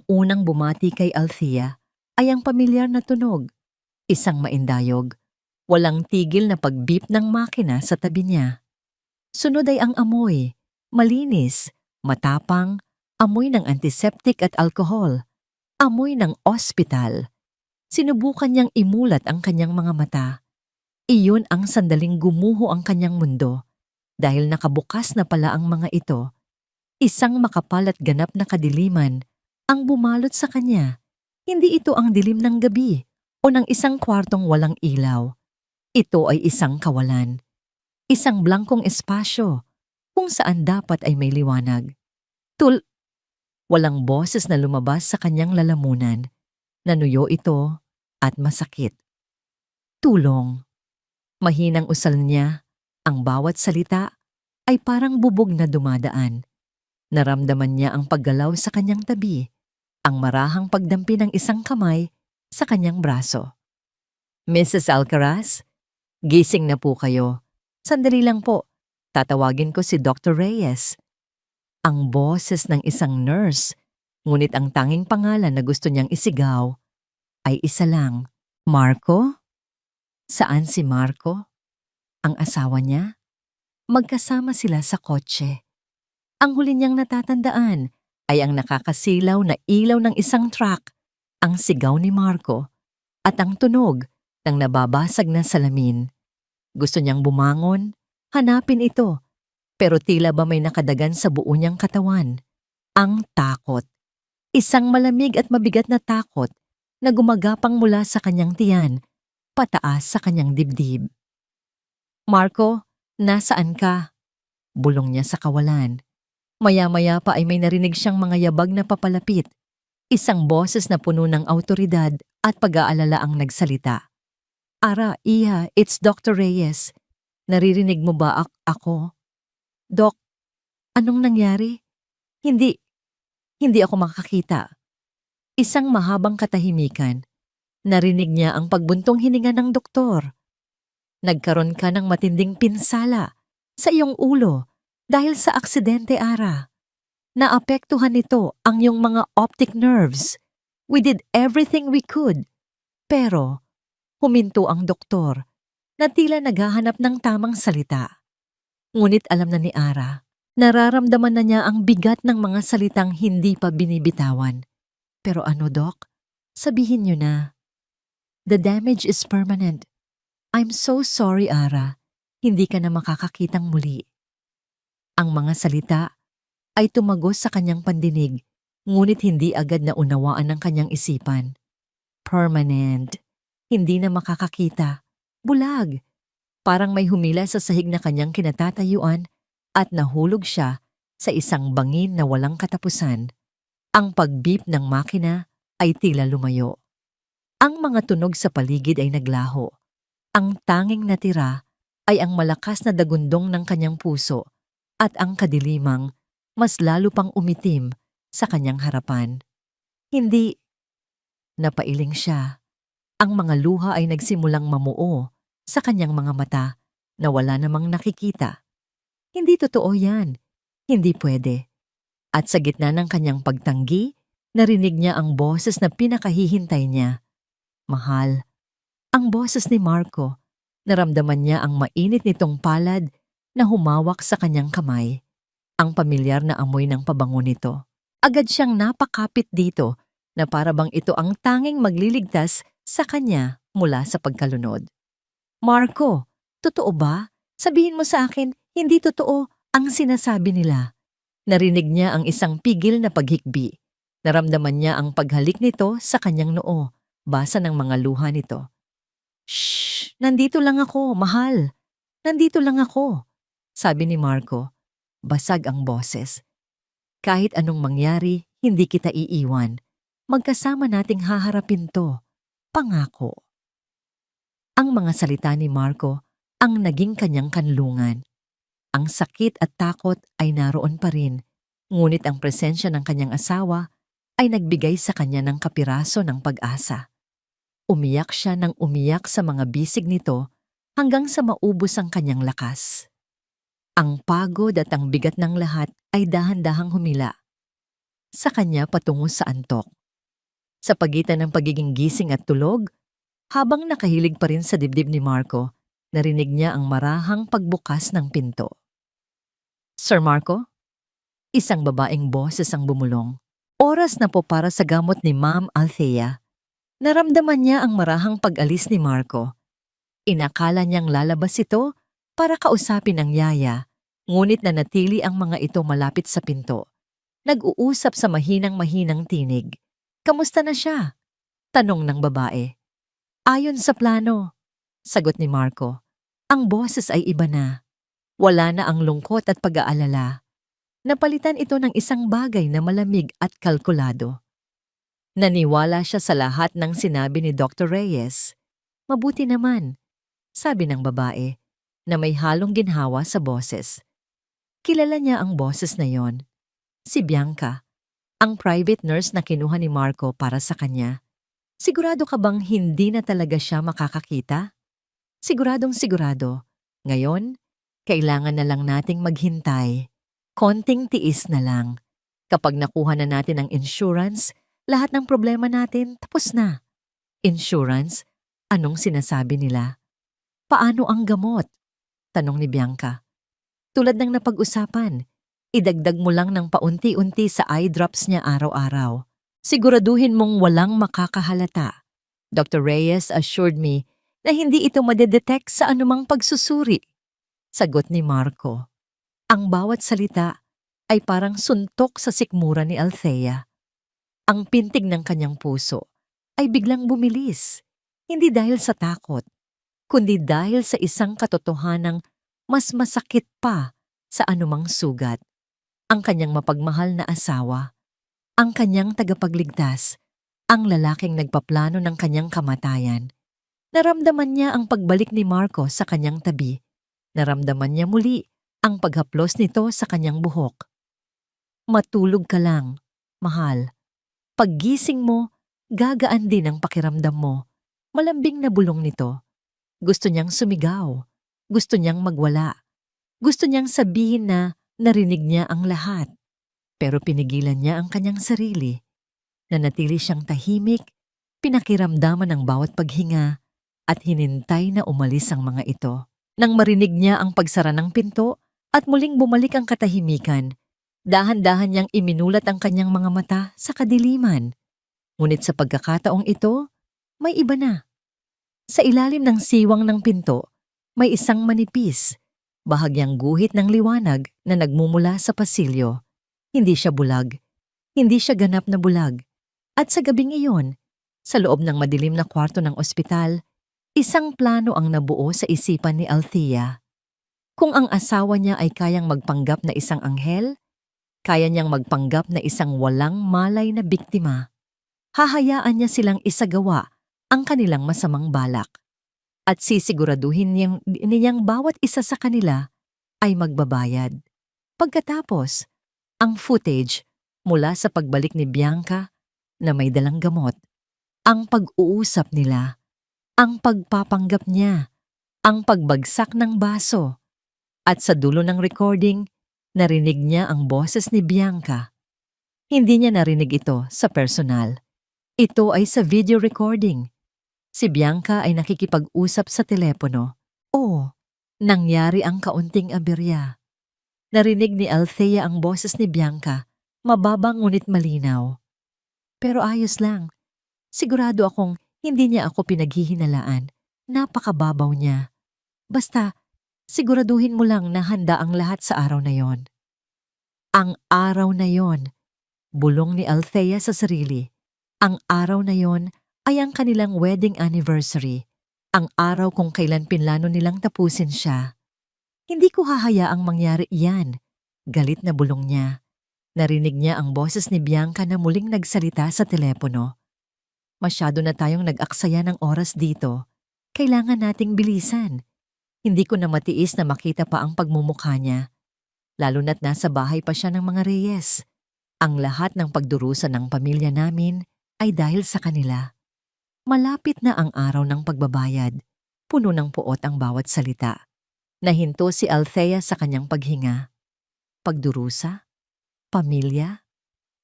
unang bumati kay Althea ay ang pamilyar na tunog, isang maindayog, walang tigil na pag-beep ng makina sa tabi niya. Sunod ay ang amoy, malinis, matapang, amoy ng antiseptic at alkohol, amoy ng ospital. Sinubukan niyang imulat ang kanyang mga mata. Iyon ang sandaling gumuho ang kanyang mundo dahil nakabukas na pala ang mga ito. Isang makapal at ganap na kadiliman ang bumalot sa kanya. Hindi ito ang dilim ng gabi o ng isang kwartong walang ilaw. Ito ay isang kawalan. Isang blankong espasyo kung saan dapat ay may liwanag. Walang boses na lumabas sa kanyang lalamunan. Nanuyo ito at masakit. Tulong. Mahinang usal niya, ang bawat salita ay parang bubog na dumadaan. Naramdaman niya ang paggalaw sa kanyang tabi, ang marahang pagdampi ng isang kamay sa kanyang braso. Mrs. Alcaraz, gising na po kayo. Sandali lang po, tatawagin ko si Dr. Reyes. Ang boses ng isang nurse, ngunit ang tanging pangalan na gusto niyang isigaw ay isa lang, Marco? Saan si Marco? Ang asawa niya? Magkasama sila sa kotse. Ang huli niyang natatandaan ay ang nakakasilaw na ilaw ng isang truck, ang sigaw ni Marco, at ang tunog ng nababasag na salamin. Gusto niyang bumangon, hanapin ito, pero tila ba may nakadagan sa buo niyang katawan. Ang takot. Isang malamig at mabigat na takot na gumagapang mula sa kanyang tiyan, pataas sa kanyang dibdib. Marco, nasaan ka? Bulong niya sa kawalan. Maya-maya pa ay may narinig siyang mga yabag na papalapit. Isang boses na puno ng awtoridad at pag-aalala ang nagsalita. Ara, Iha, it's Dr. Reyes. Naririnig mo ba ako? Doc, anong nangyari? Hindi ako makakita. Isang mahabang katahimikan. Narinig niya ang pagbuntong hininga ng doktor. Nagkaroon ka ng matinding pinsala sa iyong ulo dahil sa aksidente, Ara. Naapektuhan nito ang iyong mga optic nerves. We did everything we could. Pero, huminto ang doktor na tila naghahanap ng tamang salita. Ngunit alam na ni Ara, nararamdaman na niya ang bigat ng mga salitang hindi pa binibitawan. Pero ano, Doc? Sabihin niyo na. The damage is permanent. I'm so sorry, Ara. Hindi ka na makakakitang muli. Ang mga salita ay tumagos sa kanyang pandinig, ngunit hindi agad na unawaan ng kanyang isipan. Permanent. Hindi na makakakita. Bulag. Parang may humila sa sahig na kanyang kinatatayuan at nahulog siya sa isang bangin na walang katapusan. Ang pag-beep ng makina ay tila lumayo. Ang mga tunog sa paligid ay naglaho. Ang tanging natira ay ang malakas na dagundong ng kanyang puso at ang kadilimang mas lalo pang umitim sa kanyang harapan. Hindi. Napailing siya. Ang mga luha ay nagsimulang mamuo sa kanyang mga mata na wala namang nakikita. Hindi totoo yan. Hindi pwede. At sa gitna ng kanyang pagtanggi, narinig niya ang boses na pinakahihintay niya. Mahal. Ang boses ni Marco. Naramdaman niya ang mainit nitong palad na humawak sa kanyang kamay. Ang pamilyar na amoy ng pabango nito. Agad siyang napakapit dito na para bang ito ang tanging magliligtas sa kanya mula sa pagkalunod. Marco, totoo ba? Sabihin mo sa akin, hindi totoo ang sinasabi nila. Narinig niya ang isang pigil na paghikbi. Naramdaman niya ang paghalik nito sa kanyang noo, basa ng mga luha nito. Shh! Nandito lang ako, mahal. Nandito lang ako, sabi ni Marco. Basag ang boses. Kahit anong mangyari, hindi kita iiwan. Magkasama nating haharapin to. Pangako. Ang mga salita ni Marco ang naging kanyang kanlungan. Ang sakit at takot ay naroon pa rin, ngunit ang presensya ng kanyang asawa ay nagbigay sa kanya ng kapiraso ng pag-asa. Umiyak siya ng umiyak sa mga bisig nito hanggang sa maubos ang kanyang lakas. Ang pagod at ang bigat ng lahat ay dahan-dahang humila. Sa kanya patungo sa antok. Sa pagitan ng pagiging gising at tulog, habang nakahilig pa rin sa dibdib ni Marco, narinig niya ang marahang pagbukas ng pinto. "Sir Marco?" Isang babaeng boses ang bumulong. Oras na po para sa gamot ni Ma'am Althea. Naramdaman niya ang marahang pag-alis ni Marco. Inakala niyang lalabas ito para kausapin ang yaya, ngunit nanatili ang mga ito malapit sa pinto. Nag-uusap sa mahinang-mahinang tinig. "Kamusta na siya?" tanong ng babae. "Ayon sa plano," sagot ni Marco. Ang boses ay iba na. Wala na ang lungkot at pag-aalala. Napalitan ito ng isang bagay na malamig at kalkulado. Naniwala siya sa lahat ng sinabi ni Dr. Reyes. "Mabuti naman," sabi ng babae, na may halong ginhawa sa boses. Kilala niya ang boses na yon. Si Bianca, ang private nurse na kinuha ni Marco para sa kanya. "Sigurado ka bang hindi na talaga siya makakakita?" "Siguradong sigurado. Ngayon, kailangan na lang nating maghintay. Konting tiis na lang. Kapag nakuha na natin ang insurance, lahat ng problema natin tapos na." "Insurance? Anong sinasabi nila?" "Paano ang gamot?" tanong ni Bianca. "Tulad ng napag-usapan, idagdag mo lang ng paunti-unti sa eye drops niya araw-araw. Siguraduhin mong walang makakahalata." Dr. Reyes assured me na hindi ito madedetect sa anumang pagsusuri, sagot ni Marco. Ang bawat salita ay parang suntok sa sikmura ni Althea. Ang pintig ng kanyang puso ay biglang bumilis, hindi dahil sa takot, kundi dahil sa isang katotohanang mas masakit pa sa anumang sugat. Ang kanyang mapagmahal na asawa, ang kanyang tagapagligtas, ang lalaking nagpaplano ng kanyang kamatayan. Naramdaman niya ang pagbalik ni Marco sa kanyang tabi. Naramdaman niya muli ang paghaplos nito sa kanyang buhok. "Matulog ka lang, mahal. Paggising mo, gagaan din ang pakiramdam mo." Malambing na bulong nito. Gusto niyang sumigaw. Gusto niyang magwala. Gusto niyang sabihin na narinig niya ang lahat. Pero pinigilan niya ang kanyang sarili. Nanatili siyang tahimik, pinakiramdaman ang bawat paghinga, at hinintay na umalis ang mga ito. Nang marinig niya ang pagsara ng pinto at muling bumalik ang katahimikan, dahan-dahan niyang iminulat ang kanyang mga mata sa kadiliman. Ngunit sa pagkakataong ito, may iba na. Sa ilalim ng siwang ng pinto, may isang manipis, bahagyang guhit ng liwanag na nagmumula sa pasilyo. Hindi siya bulag, hindi siya ganap na bulag. At sa gabing iyon, sa loob ng madilim na kwarto ng ospital, isang plano ang nabuo sa isipan ni Althea. Kung ang asawa niya ay kayang magpanggap na isang anghel, kaya niyang magpanggap na isang walang malay na biktima. Hahayaan niya silang isagawa ang kanilang masamang balak. At sisiguraduhin niyang bawat isa sa kanila ay magbabayad. Pagkatapos, ang footage mula sa pagbalik ni Bianca na may dalang gamot, ang pag-uusap nila, ang pagpapanggap niya, ang pagbagsak ng baso, at sa dulo ng recording, narinig niya ang boses ni Bianca. Hindi niya narinig ito sa personal. Ito ay sa video recording. Si Bianca ay nakikipag-usap sa telepono. Nangyari ang kaunting aberya. Narinig ni Althea ang boses ni Bianca, mababa ngunit malinaw. "Pero ayos lang. Sigurado akong hindi niya ako pinaghihinalaan. Napakababaw niya. Basta, siguraduhin mo lang na handa ang lahat sa araw na yon." Ang araw na yon, bulong ni Althea sa sarili. Ang araw na yon ay ang kanilang wedding anniversary. Ang araw kung kailan pinlano nilang tapusin siya. "Hindi ko hahayaang mangyari iyan," galit na bulong niya. Narinig niya ang boses ni Bianca na muling nagsalita sa telepono. "Masyado na tayong nag-aksaya ng oras dito. Kailangan nating bilisan." Hindi ko na matiis na makita pa ang pagmumukha niya. Lalo na't nasa bahay pa siya ng mga Reyes. Ang lahat ng pagdurusa ng pamilya namin ay dahil sa kanila. Malapit na ang araw ng pagbabayad. Puno ng puot ang bawat salita. Nahinto si Althea sa kanyang paghinga. Pagdurusa? Pamilya?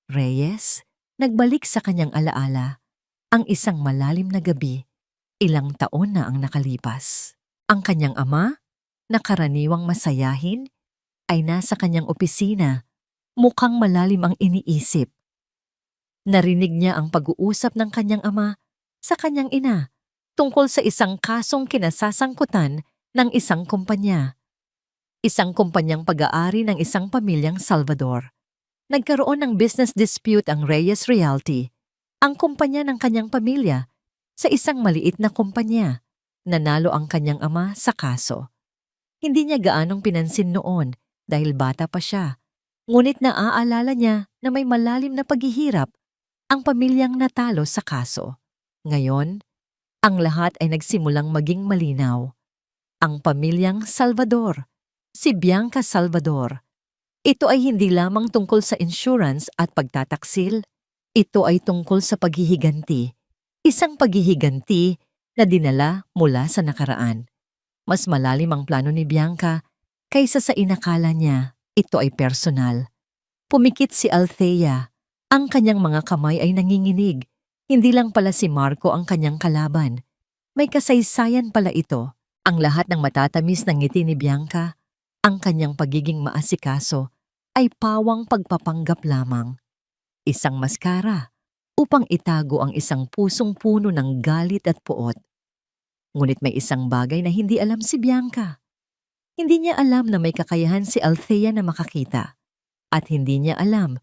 Reyes? Nagbalik sa kanyang alaala Ang isang malalim na gabi, ilang taon na ang nakalipas. Ang kanyang ama, na karaniwang masayahin, ay nasa kanyang opisina, mukhang malalim ang iniisip. Narinig niya ang pag-uusap ng kanyang ama sa kanyang ina tungkol sa isang kasong kinasasangkutan ng isang kumpanya. Isang kumpanyang pag-aari ng isang pamilyang Salvador. Nagkaroon ng business dispute ang Reyes Realty, ang kumpanya ng kanyang pamilya, sa isang maliit na kumpanya. Nanalo ang kanyang ama sa kaso. Hindi niya gaanong pinansin noon dahil bata pa siya. Ngunit naaalala niya na may malalim na paghihirap ang pamilyang natalo sa kaso. Ngayon, ang lahat ay nagsimulang maging malinaw. Ang pamilyang Salvador, si Bianca Salvador. Ito ay hindi lamang tungkol sa insurance at pagtataksil. Ito ay tungkol sa paghihiganti. Isang paghihiganti na dinala mula sa nakaraan. Mas malalim ang plano ni Bianca kaysa sa inakala niya. Ito ay personal. Pumikit si Althea. Ang kanyang mga kamay ay nanginginig. Hindi lang pala si Marco ang kanyang kalaban. May kasaysayan pala ito. Ang lahat ng matatamis ng ngiti ni Bianca, ang kanyang pagiging maasikaso, ay pawang pagpapanggap lamang. Isang maskara upang itago ang isang pusong puno ng galit at puot. Ngunit may isang bagay na hindi alam si Bianca. Hindi niya alam na may kakayahan si Althea na makakita. At hindi niya alam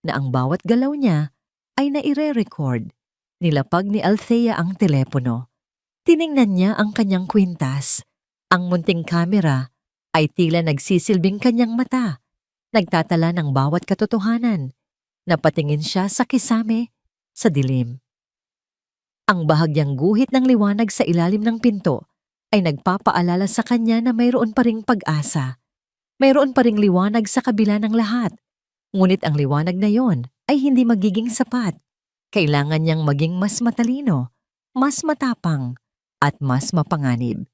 na ang bawat galaw niya ay naire-record. Nilapag ni Althea ang telepono. Tiningnan niya ang kanyang kwintas. Ang munting kamera ay tila nagsisilbing kanyang mata. Nagtatala ng bawat katotohanan. Napatingin siya sa kisame, sa dilim. Ang bahagyang guhit ng liwanag sa ilalim ng pinto ay nagpapaalala sa kanya na mayroon pa ring pag-asa. Mayroon pa ring liwanag sa kabila ng lahat. Ngunit ang liwanag na yon ay hindi magiging sapat. Kailangan niyang maging mas matalino, mas matapang, at mas mapanganib.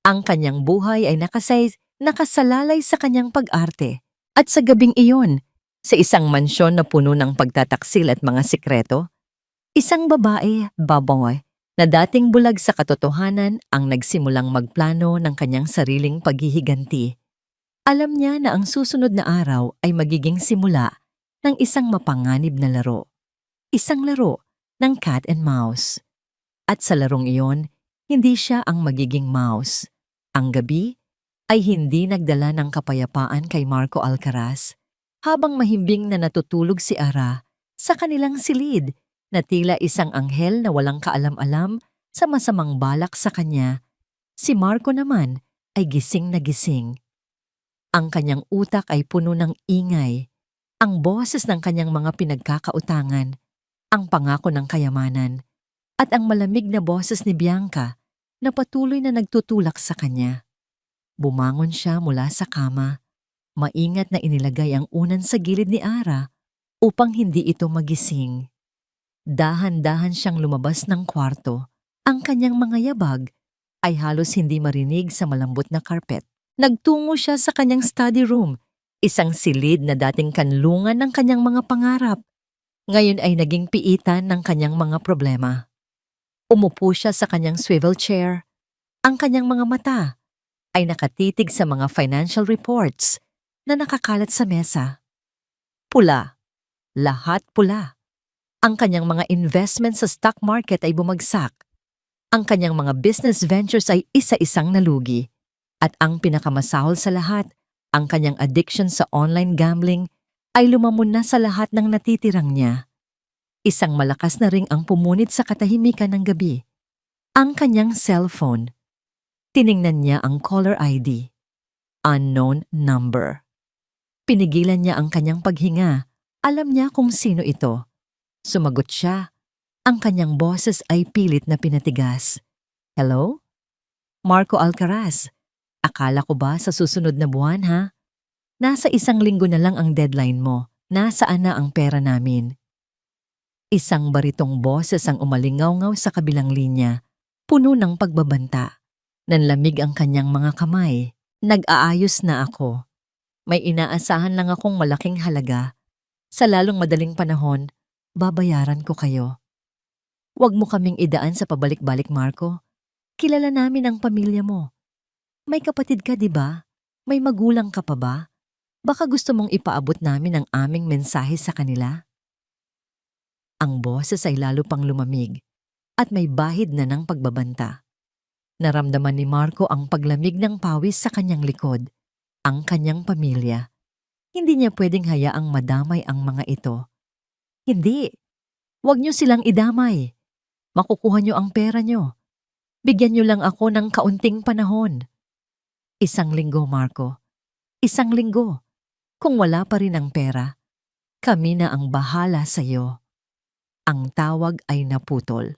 Ang kanyang buhay ay nakasalalay sa kanyang pag-arte. At sa gabing iyon, sa isang mansyon na puno ng pagtataksil at mga sikreto, isang babae, baboy, na dating bulag sa katotohanan ang nagsimulang magplano ng kanyang sariling paghihiganti. Alam niya na ang susunod na araw ay magiging simula ng isang mapanganib na laro. Isang laro ng cat and mouse. At sa larong iyon, hindi siya ang magiging mouse. Ang gabi ay hindi nagdala ng kapayapaan kay Marco Alcaraz habang mahimbing na natutulog si Ara sa kanilang silid na tila isang anghel na walang kaalam-alam sa masamang balak sa kanya. Si Marco naman ay gising na gising. Ang kanyang utak ay puno ng ingay, ang boses ng kanyang mga pinagkakautangan, ang pangako ng kayamanan, at ang malamig na boses ni Bianca na patuloy na nagtutulak sa kanya. Bumangon siya mula sa kama, maingat na inilagay ang unan sa gilid ni Ara upang hindi ito magising. Dahan-dahan siyang lumabas ng kwarto. Ang kanyang mga yabag ay halos hindi marinig sa malambot na karpet. Nagtungo siya sa kanyang study room, isang silid na dating kanlungan ng kanyang mga pangarap. Ngayon ay naging piitan ng kanyang mga problema. Umupo siya sa kanyang swivel chair. Ang kanyang mga mata ay nakatitig sa mga financial reports na nakakalat sa mesa. Pula. Lahat pula. Ang kanyang mga investments sa stock market ay bumagsak. Ang kanyang mga business ventures ay isa-isang nalugi. At ang pinakamasahol sa lahat, ang kanyang addiction sa online gambling ay lumamon na sa lahat ng natitirang niya. Isang malakas na ring ang pumunit sa katahimikan ng gabi. Ang kanyang cellphone. Tiningnan niya ang caller ID. Unknown number. Pinigilan niya ang kanyang paghinga. Alam niya kung sino ito. Sumagot siya. Ang kanyang boses ay pilit na pinatigas. Hello? Marco Alcaraz. Akala ko ba sa susunod na buwan, ha? Nasa 1 linggo na lang ang deadline mo. Nasaan na ang pera namin? Isang baritong boses ang umalingaw-ngaw sa kabilang linya, puno ng pagbabanta. Nanlamig ang kanyang mga kamay. Nag-aayos na ako. May inaasahan lang akong malaking halaga. Sa lalong madaling panahon, babayaran ko kayo. Huwag mo kaming idaan sa pabalik-balik, Marco. Kilala namin ang pamilya mo. May kapatid ka, di ba? May magulang ka pa ba? Baka gusto mong ipaabot namin ang aming mensahe sa kanila? Ang boses ay lalo pang lumamig at may bahid na ng pagbabanta. Naramdaman ni Marco ang paglamig ng pawis sa kanyang likod, ang kanyang pamilya. Hindi niya pwedeng hayaang madamay ang mga ito. Hindi. Huwag niyo silang idamay. Makukuha niyo ang pera niyo. Bigyan niyo lang ako ng kaunting panahon. 1 linggo, Marco. 1 linggo. Kung wala pa rin ang pera, kami na ang bahala sa iyo. Ang tawag ay naputol.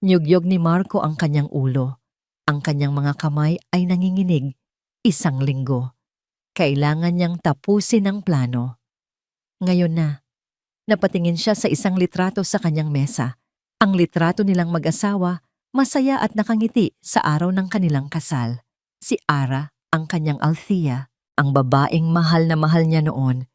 Nyugyog ni Marco ang kanyang ulo. Ang kanyang mga kamay ay nanginginig. 1 linggo. Kailangan niyang tapusin ang plano. Ngayon na. Napatingin siya sa isang litrato sa kanyang mesa. Ang litrato nilang mag-asawa, masaya at nakangiti sa araw ng kanilang kasal. Si Ara, ang kanyang Althea, ang babaeng mahal na mahal niya noon.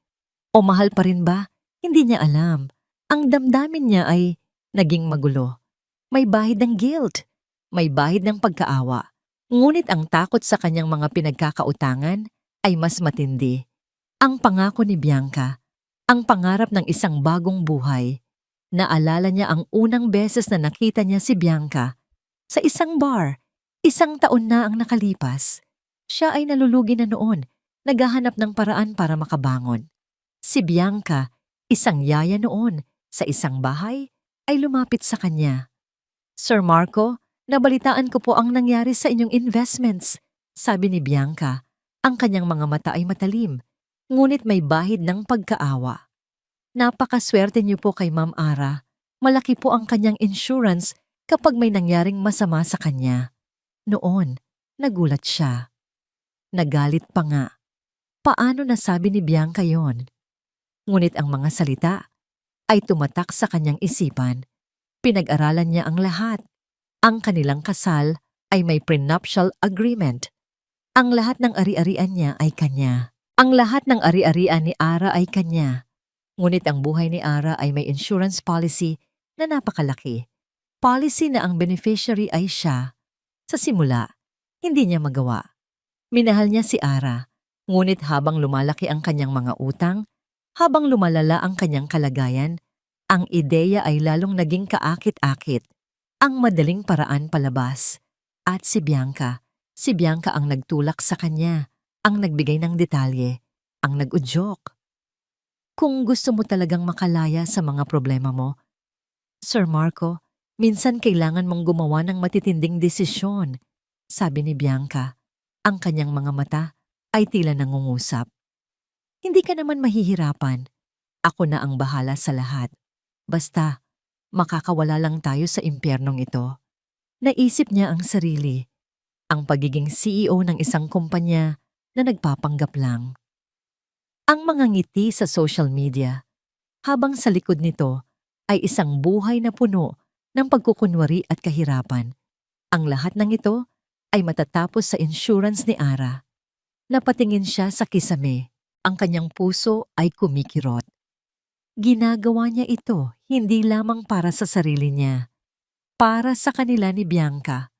O mahal pa rin ba? Hindi niya alam. Ang damdamin niya ay naging magulo. May bahid ng guilt. May bahid ng pagkaawa. Ngunit ang takot sa kanyang mga pinagkakautangan ay mas matindi. Ang pangako ni Bianca, ang pangarap ng isang bagong buhay. Naalala niya ang unang beses na nakita niya si Bianca sa isang bar. 1 taon na ang nakalipas. Siya ay nalulugi na noon, naghahanap ng paraan para makabangon. Si Bianca, isang yaya noon, sa isang bahay, ay lumapit sa kanya. Sir Marco, nabalitaan ko po ang nangyari sa inyong investments, sabi ni Bianca. Ang kanyang mga mata ay matalim, ngunit may bahid ng pagkaawa. Napakaswerte niyo po kay Ma'am Ara. Malaki po ang kanyang insurance kapag may nangyaring masama sa kanya. Noon, nagulat siya. Nagalit pa nga. Paano nasabi ni Bianca yon? Ngunit ang mga salita ay tumatak sa kanyang isipan. Pinag-aralan niya ang lahat. Ang kanilang kasal ay may prenuptial agreement. Ang lahat ng ari-arian niya ay kanya. Ang lahat ng ari-arian ni Ara ay kanya. Ngunit ang buhay ni Ara ay may insurance policy na napakalaki. Policy na ang beneficiary ay siya. Sa simula, hindi niya magawa. Minahal niya si Ara, ngunit habang lumalaki ang kanyang mga utang, habang lumalala ang kanyang kalagayan, ang ideya ay lalong naging kaakit-akit, ang madaling paraan palabas. At si Bianca ang nagtulak sa kanya, ang nagbigay ng detalye, ang nag-udyok. Kung gusto mo talagang makalaya sa mga problema mo, Sir Marco, minsan kailangan mong gumawa ng matitinding desisyon, sabi ni Bianca. Ang kanyang mga mata ay tila nangungusap. Hindi ka naman mahihirapan. Ako na ang bahala sa lahat. Basta, makakawala lang tayo sa impyernong ito. Naisip niya ang sarili, ang pagiging CEO ng isang kumpanya na nagpapanggap lang. Ang mga ngiti sa social media, habang sa likod nito ay isang buhay na puno ng pagkukunwari at kahirapan. Ang lahat ng ito ay matatapos sa insurance ni Ara. Napatingin siya sa kisame. Ang kanyang puso ay kumikirot. Ginagawa niya ito hindi lamang para sa sarili niya, para sa kanila ni Bianca,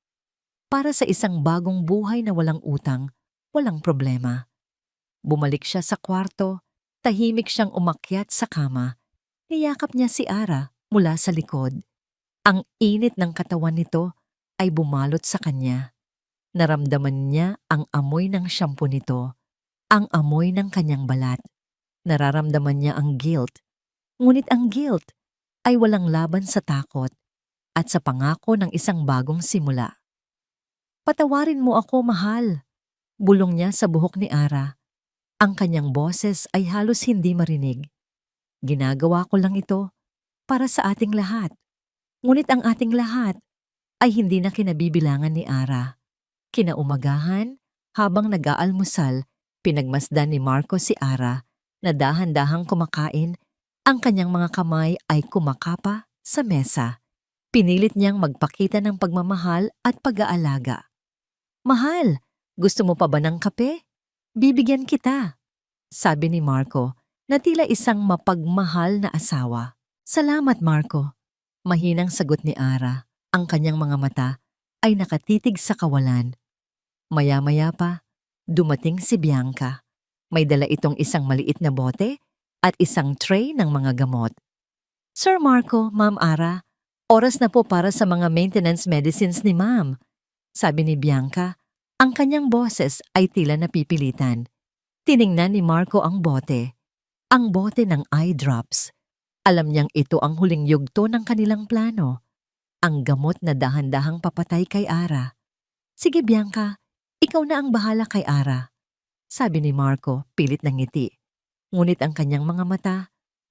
para sa isang bagong buhay na walang utang, walang problema. Bumalik siya sa kwarto, tahimik siyang umakyat sa kama. Niyakap niya si Ara mula sa likod. Ang init ng katawan nito ay bumalot sa kanya. Naramdaman niya ang amoy ng shampoo nito, ang amoy ng kanyang balat. Nararamdaman niya ang guilt. Ngunit ang guilt ay walang laban sa takot at sa pangako ng isang bagong simula. Patawarin mo ako, mahal, bulong niya sa buhok ni Ara. Ang kanyang boses ay halos hindi marinig. Ginagawa ko lang ito para sa ating lahat. Ngunit ang ating lahat ay hindi na kinabibilangan ni Ara. Kinaumagahan, habang nag-aalmusal, pinagmasdan ni Marco si Ara na dahan-dahang kumakain. Ang kanyang mga kamay ay kumakapa sa mesa. Pinilit niyang magpakita ng pagmamahal at pag-aalaga. Mahal, gusto mo pa ba ng kape? Bibigyan kita, sabi ni Marco na tila isang mapagmahal na asawa. Salamat, Marco. Mahinang sagot ni Ara. Ang kanyang mga mata ay nakatitig sa kawalan. Maya-maya pa, dumating si Bianca. May dala itong isang maliit na bote at isang tray ng mga gamot. Sir Marco, Ma'am Ara, oras na po para sa mga maintenance medicines ni Ma'am, sabi ni Bianca. Ang kanyang boses ay tila napipilitan. Tiningnan ni Marco ang bote. Ang bote ng eye drops. Alam niyang ito ang huling yugto ng kanilang plano. Ang gamot na dahan-dahang papatay kay Ara. Sige Bianca, ikaw na ang bahala kay Ara, sabi ni Marco pilit ng ngiti. Ngunit ang kanyang mga mata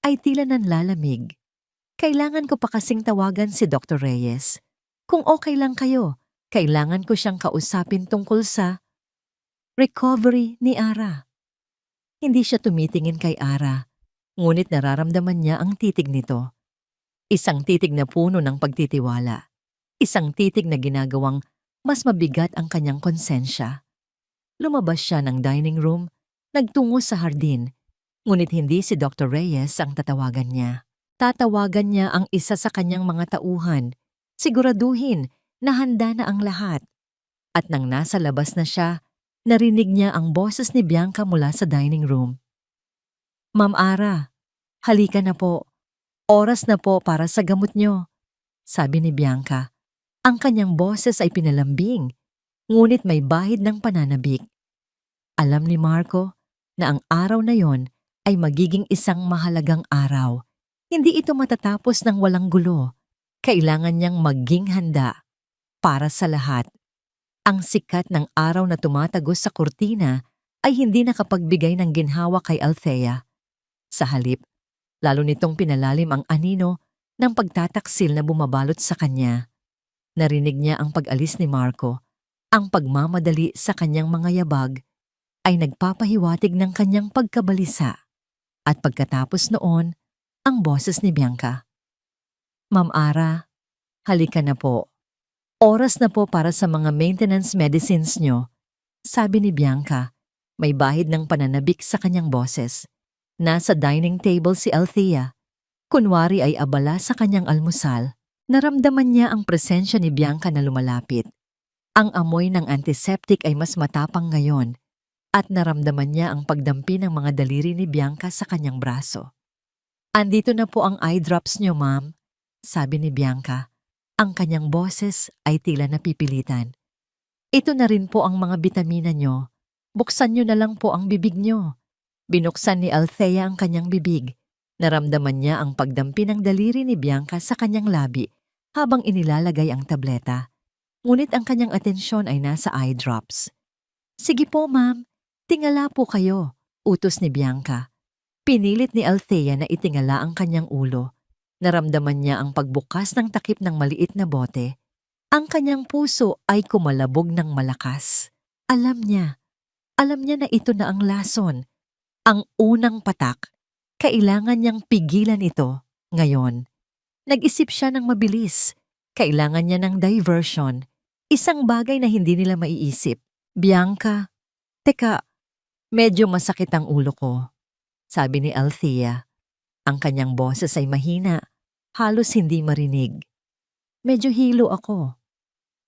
ay tila nanlalamig. Kailangan ko pa kasing tawagan si Dr. Reyes. Kung okay lang kayo, kailangan ko siyang kausapin tungkol sa recovery ni Ara. Hindi siya tumitingin kay Ara, ngunit nararamdaman niya ang titig nito. Isang titig na puno ng pagtitiwala. Isang titig na ginagawang mas mabigat ang kanyang konsensya. Lumabas siya ng dining room, nagtungo sa hardin, ngunit hindi si Dr. Reyes ang tatawagan niya. Tatawagan niya ang isa sa kanyang mga tauhan, siguraduhin na handa na ang lahat. At nang nasa labas na siya, narinig niya ang boses ni Bianca mula sa dining room. Ma'am Ara, halika na po. Oras na po para sa gamot niyo, sabi ni Bianca. Ang kanyang boses ay pinalambing, ngunit may bahid ng pananabik. Alam ni Marco na ang araw na yon ay magiging isang mahalagang araw. Hindi ito matatapos ng walang gulo. Kailangan niyang maging handa para sa lahat. Ang sikat ng araw na tumatagos sa kurtina ay hindi nakapagbigay ng ginhawa kay Althea. Sa halip, lalo nitong pinalalim ang anino ng pagtataksil na bumabalot sa kanya. Narinig niya ang pag-alis ni Marco. Ang pagmamadali sa kanyang mga yabag ay nagpapahiwatig ng kanyang pagkabalisa. At pagkatapos noon, ang boses ni Bianca. Ma'am Ara, halika na po. Oras na po para sa mga maintenance medicines nyo, sabi ni Bianca. May bahid ng pananabik sa kanyang boses. Nasa dining table si Althea. Kunwari ay abala sa kanyang almusal. Naramdaman niya ang presensya ni Bianca na lumalapit. Ang amoy ng antiseptic ay mas matapang ngayon at naramdaman niya ang pagdampi ng mga daliri ni Bianca sa kanyang braso. Andito na po ang eye drops niyo, ma'am, sabi ni Bianca. Ang kanyang boses ay tila napipilitan. Ito na rin po ang mga bitamina niyo. Buksan niyo na lang po ang bibig niyo. Binuksan ni Althea ang kanyang bibig. Naramdaman niya ang pagdampi ng daliri ni Bianca sa kanyang labi habang inilalagay ang tableta. Ngunit ang kanyang atensyon ay nasa eye drops. Sige po, ma'am. Tingala po kayo, utos ni Bianca. Pinilit ni Althea na itingala ang kanyang ulo. Naramdaman niya ang pagbukas ng takip ng maliit na bote. Ang kanyang puso ay kumalabog ng malakas. Alam niya na ito na ang lason. Ang unang patak. Kailangan niyang pigilan ito ngayon. Nag-isip siya ng mabilis. Kailangan niya ng diversion. Isang bagay na hindi nila maiisip. Bianca, teka, medyo masakit ang ulo ko, sabi ni Althea. Ang kanyang boses ay mahina, halos hindi marinig. Medyo hilo ako.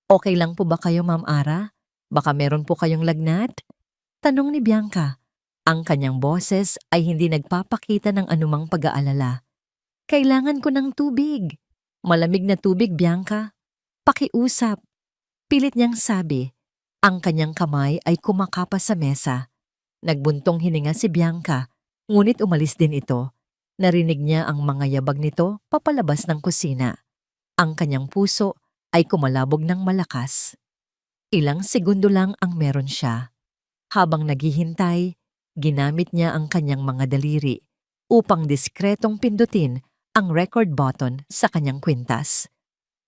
Okay lang po ba kayo, Ma'am Ara? Baka meron po kayong lagnat? Tanong ni Bianca. Ang kanyang boses ay hindi nagpapakita ng anumang pag-aalala. Kailangan ko ng tubig. Malamig na tubig, Bianca. Pakiusap. Pilit niyang sabi. Ang kanyang kamay ay kumakapas sa mesa. Nagbuntong hininga si Bianca, ngunit umalis din ito. Narinig niya ang mga yabag nito papalabas ng kusina. Ang kanyang puso ay kumalabog ng malakas. Ilang segundo lang ang meron siya. Habang naghihintay, ginamit niya ang kanyang mga daliri upang diskretong pindutin ang record button sa kanyang kwintas.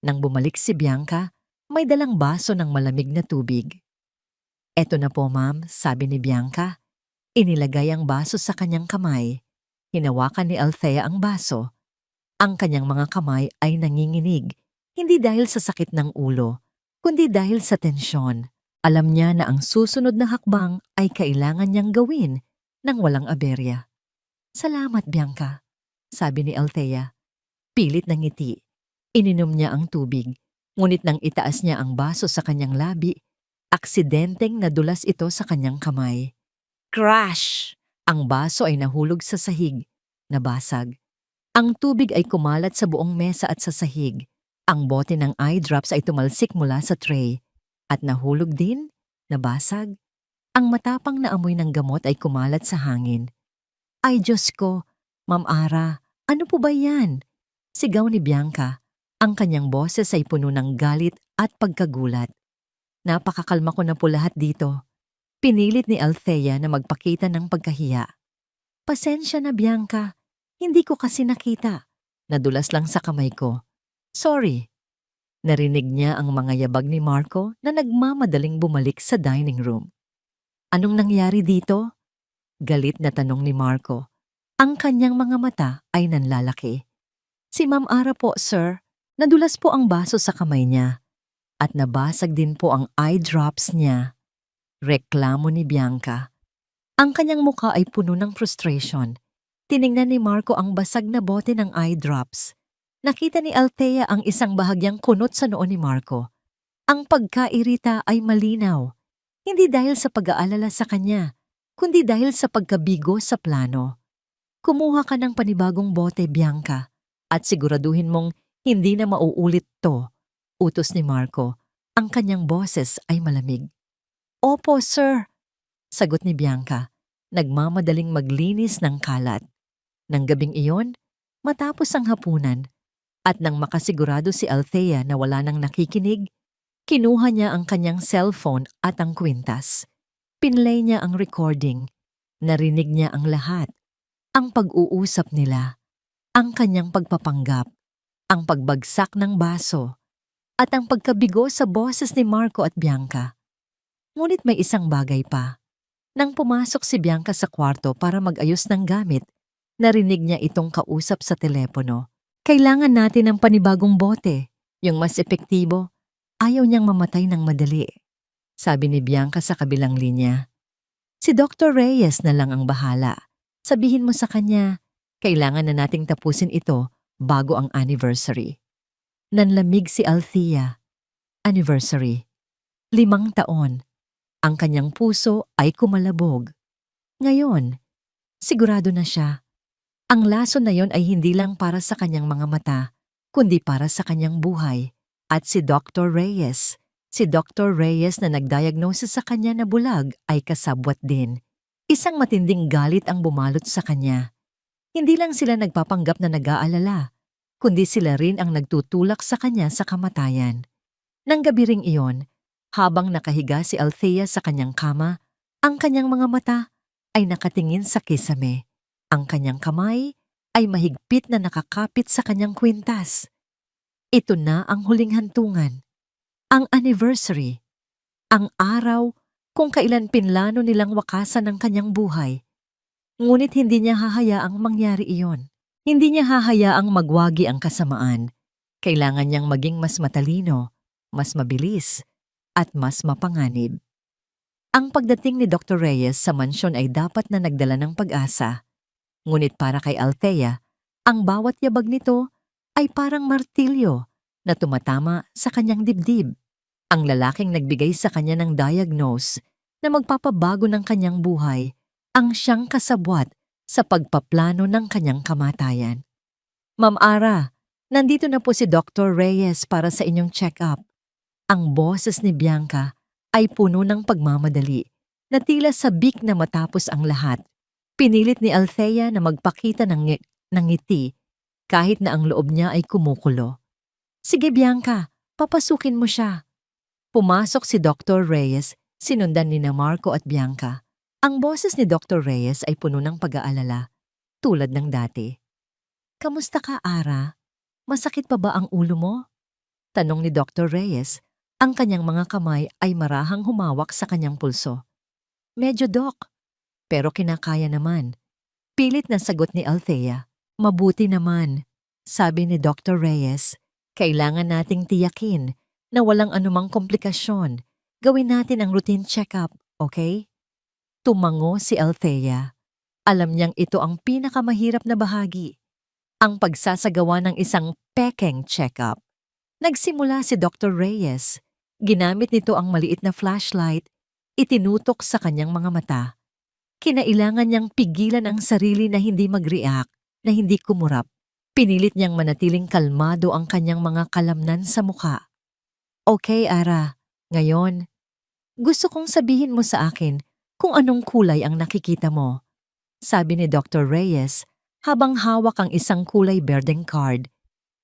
Nang bumalik si Bianca, may dalang baso ng malamig na tubig. Eto na po, ma'am, sabi ni Bianca. Inilagay ang baso sa kanyang kamay. Hinawakan ni Althea ang baso. Ang kanyang mga kamay ay nanginginig, hindi dahil sa sakit ng ulo, kundi dahil sa tensyon. Alam niya na ang susunod na hakbang ay kailangan niyang gawin nang walang aberya. Salamat, Bianca, sabi ni Althea. Pilit ng ngiti. Ininom niya ang tubig, ngunit nang itaas niya ang baso sa kanyang labi, aksidenteng nadulas ito sa kanyang kamay. Crash! Ang baso ay nahulog sa sahig, nabasag. Ang tubig ay kumalat sa buong mesa at sa sahig. Ang bote ng eye drops ay tumalsik mula sa tray. At nahulog din, nabasag. Ang matapang na amoy ng gamot ay kumalat sa hangin. Ay Diyos ko, Ma'am Ara, ano po ba yan? Sigaw ni Bianca. Ang kanyang boses ay puno ng galit at pagkagulat. Napakakalma ko na po lahat dito. Pinilit ni Althea na magpakita ng pagkahiya. Pasensya na Bianca, hindi ko kasi nakita. Nadulas lang sa kamay ko. Sorry. Narinig niya ang mga yabag ni Marco na nagmamadaling bumalik sa dining room. Anong nangyari dito? Galit na tanong ni Marco. Ang kanyang mga mata ay nanlalaki. Si Ma'am Ara po, sir. Nadulas po ang baso sa kamay niya. At nabasag din po ang eye drops niya. Reklamo ni Bianca. Ang kanyang mukha ay puno ng frustration. Tiningnan ni Marco ang basag na bote ng eye drops. Nakita ni Althea ang isang bahagyang kunot sa noo ni Marco. Ang pagkairita ay malinaw. Hindi dahil sa pag-aalala sa kanya, kundi dahil sa pagkabigo sa plano. Kumuha ka ng panibagong bote, Bianca, at siguraduhin mong hindi na mauulit to. Utos ni Marco. Ang kanyang boses ay malamig. Opo, sir. Sagot ni Bianca. Nagmamadaling maglinis ng kalat. Nang gabing iyon, matapos ang hapunan, at nang makasigurado si Althea na wala nang nakikinig, kinuha niya ang kanyang cellphone at ang kwintas. Pinlay niya ang recording. Narinig niya ang lahat. Ang pag-uusap nila, ang kanyang pagpapanggap, ang pagbagsak ng baso, at ang pagkabigo sa boses ni Marco at Bianca. Ngunit may isang bagay pa. Nang pumasok si Bianca sa kwarto para mag-ayos ng gamit, narinig niya itong kausap sa telepono. Kailangan natin ng panibagong bote, yung mas epektibo. Ayaw niyang mamatay ng madali. Sabi ni Bianca sa kabilang linya. Si Dr. Reyes na lang ang bahala. Sabihin mo sa kanya, kailangan na nating tapusin ito bago ang anniversary. Nanlamig si Althea. Anniversary. 5 taon. Ang kanyang puso ay kumalabog. Ngayon, sigurado na siya. Ang laso na yon ay hindi lang para sa kanyang mga mata, kundi para sa kanyang buhay. At si Dr. Reyes na nagdiagnosis sa kanya na bulag ay kasabwat din. Isang matinding galit ang bumalot sa kanya. Hindi lang sila nagpapanggap na nag-aalala, kundi sila rin ang nagtutulak sa kanya sa kamatayan. Nang gabi ring iyon, habang nakahiga si Althea sa kanyang kama, ang kanyang mga mata ay nakatingin sa kisame. Ang kanyang kamay ay mahigpit na nakakapit sa kanyang kwintas. Ito na ang huling hantungan. Ang anniversary. Ang araw kung kailan pinlano nilang wakasan ang kanyang buhay. Ngunit hindi niya hahayaang mangyari iyon. Hindi niya hahayaang magwagi ang kasamaan. Kailangan niyang maging mas matalino, mas mabilis, at mas mapanganib. Ang pagdating ni Dr. Reyes sa mansyon ay dapat na nagdala ng pag-asa. Ngunit para kay Althea, ang bawat yabag nito ay parang martilyo na tumatama sa kanyang dibdib. Ang lalaking nagbigay sa kanya ng diagnose na magpapabago ng kanyang buhay ang siyang kasabwat sa pagpaplano ng kanyang kamatayan. Ma'am Ara, nandito na po si Dr. Reyes para sa inyong check-up. Ang boses ni Bianca ay puno ng pagmamadali na tila sabik na matapos ang lahat. Pinilit ni Althea na magpakita ng ngiti kahit na ang loob niya ay kumukulo. Sige Bianca, papasukin mo siya. Pumasok si Dr. Reyes, sinundan ni Marco at Bianca. Ang boses ni Dr. Reyes ay puno ng pag-aalala, tulad ng dati. Kamusta ka, Ara? Masakit pa ba ang ulo mo? Tanong ni Dr. Reyes. Ang kanyang mga kamay ay marahang humawak sa kanyang pulso. Medyo, Doc. Pero kinakaya naman. Pilit na sagot ni Althea. Mabuti naman. Sabi ni Dr. Reyes, kailangan nating tiyakin na walang anumang komplikasyon. Gawin natin ang routine check-up, okay? Tumango si Althea. Alam niyang ito ang pinakamahirap na bahagi. Ang pagsasagawa ng isang pekeng check-up. Nagsimula si Dr. Reyes. Ginamit nito ang maliit na flashlight, itinutok sa kanyang mga mata. Kinailangan niyang pigilan ang sarili na hindi mag-react, na hindi kumurap. Pinilit niyang manatiling kalmado ang kanyang mga kalamnan sa mukha. Okay, Ara. Ngayon, gusto kong sabihin mo sa akin kung anong kulay ang nakikita mo. Sabi ni Dr. Reyes habang hawak ang isang kulay berdeng card.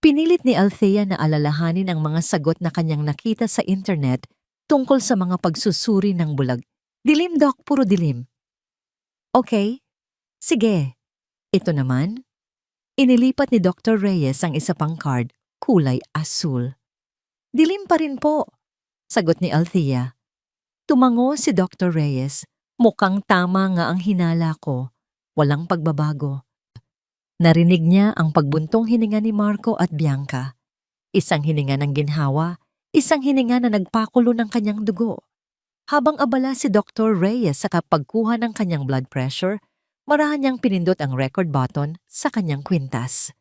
Pinilit ni Althea na alalahanin ang mga sagot na kanyang nakita sa internet tungkol sa mga pagsusuri ng bulag. Dilim, Doc, puro dilim. Okay, sige. Ito naman. Inilipat ni Dr. Reyes ang isa pang card, kulay asul. Dilim pa rin po, sagot ni Althea. Tumango si Dr. Reyes. Mukhang tama nga ang hinala ko. Walang pagbabago. Narinig niya ang pagbuntong hininga ni Marco at Bianca. Isang hininga ng ginhawa, isang hininga na nagpakulo ng kanyang dugo. Habang abala si Dr. Reyes sa pagkuha ng kanyang blood pressure, marahan niyang pinindot ang record button sa kanyang kwintas.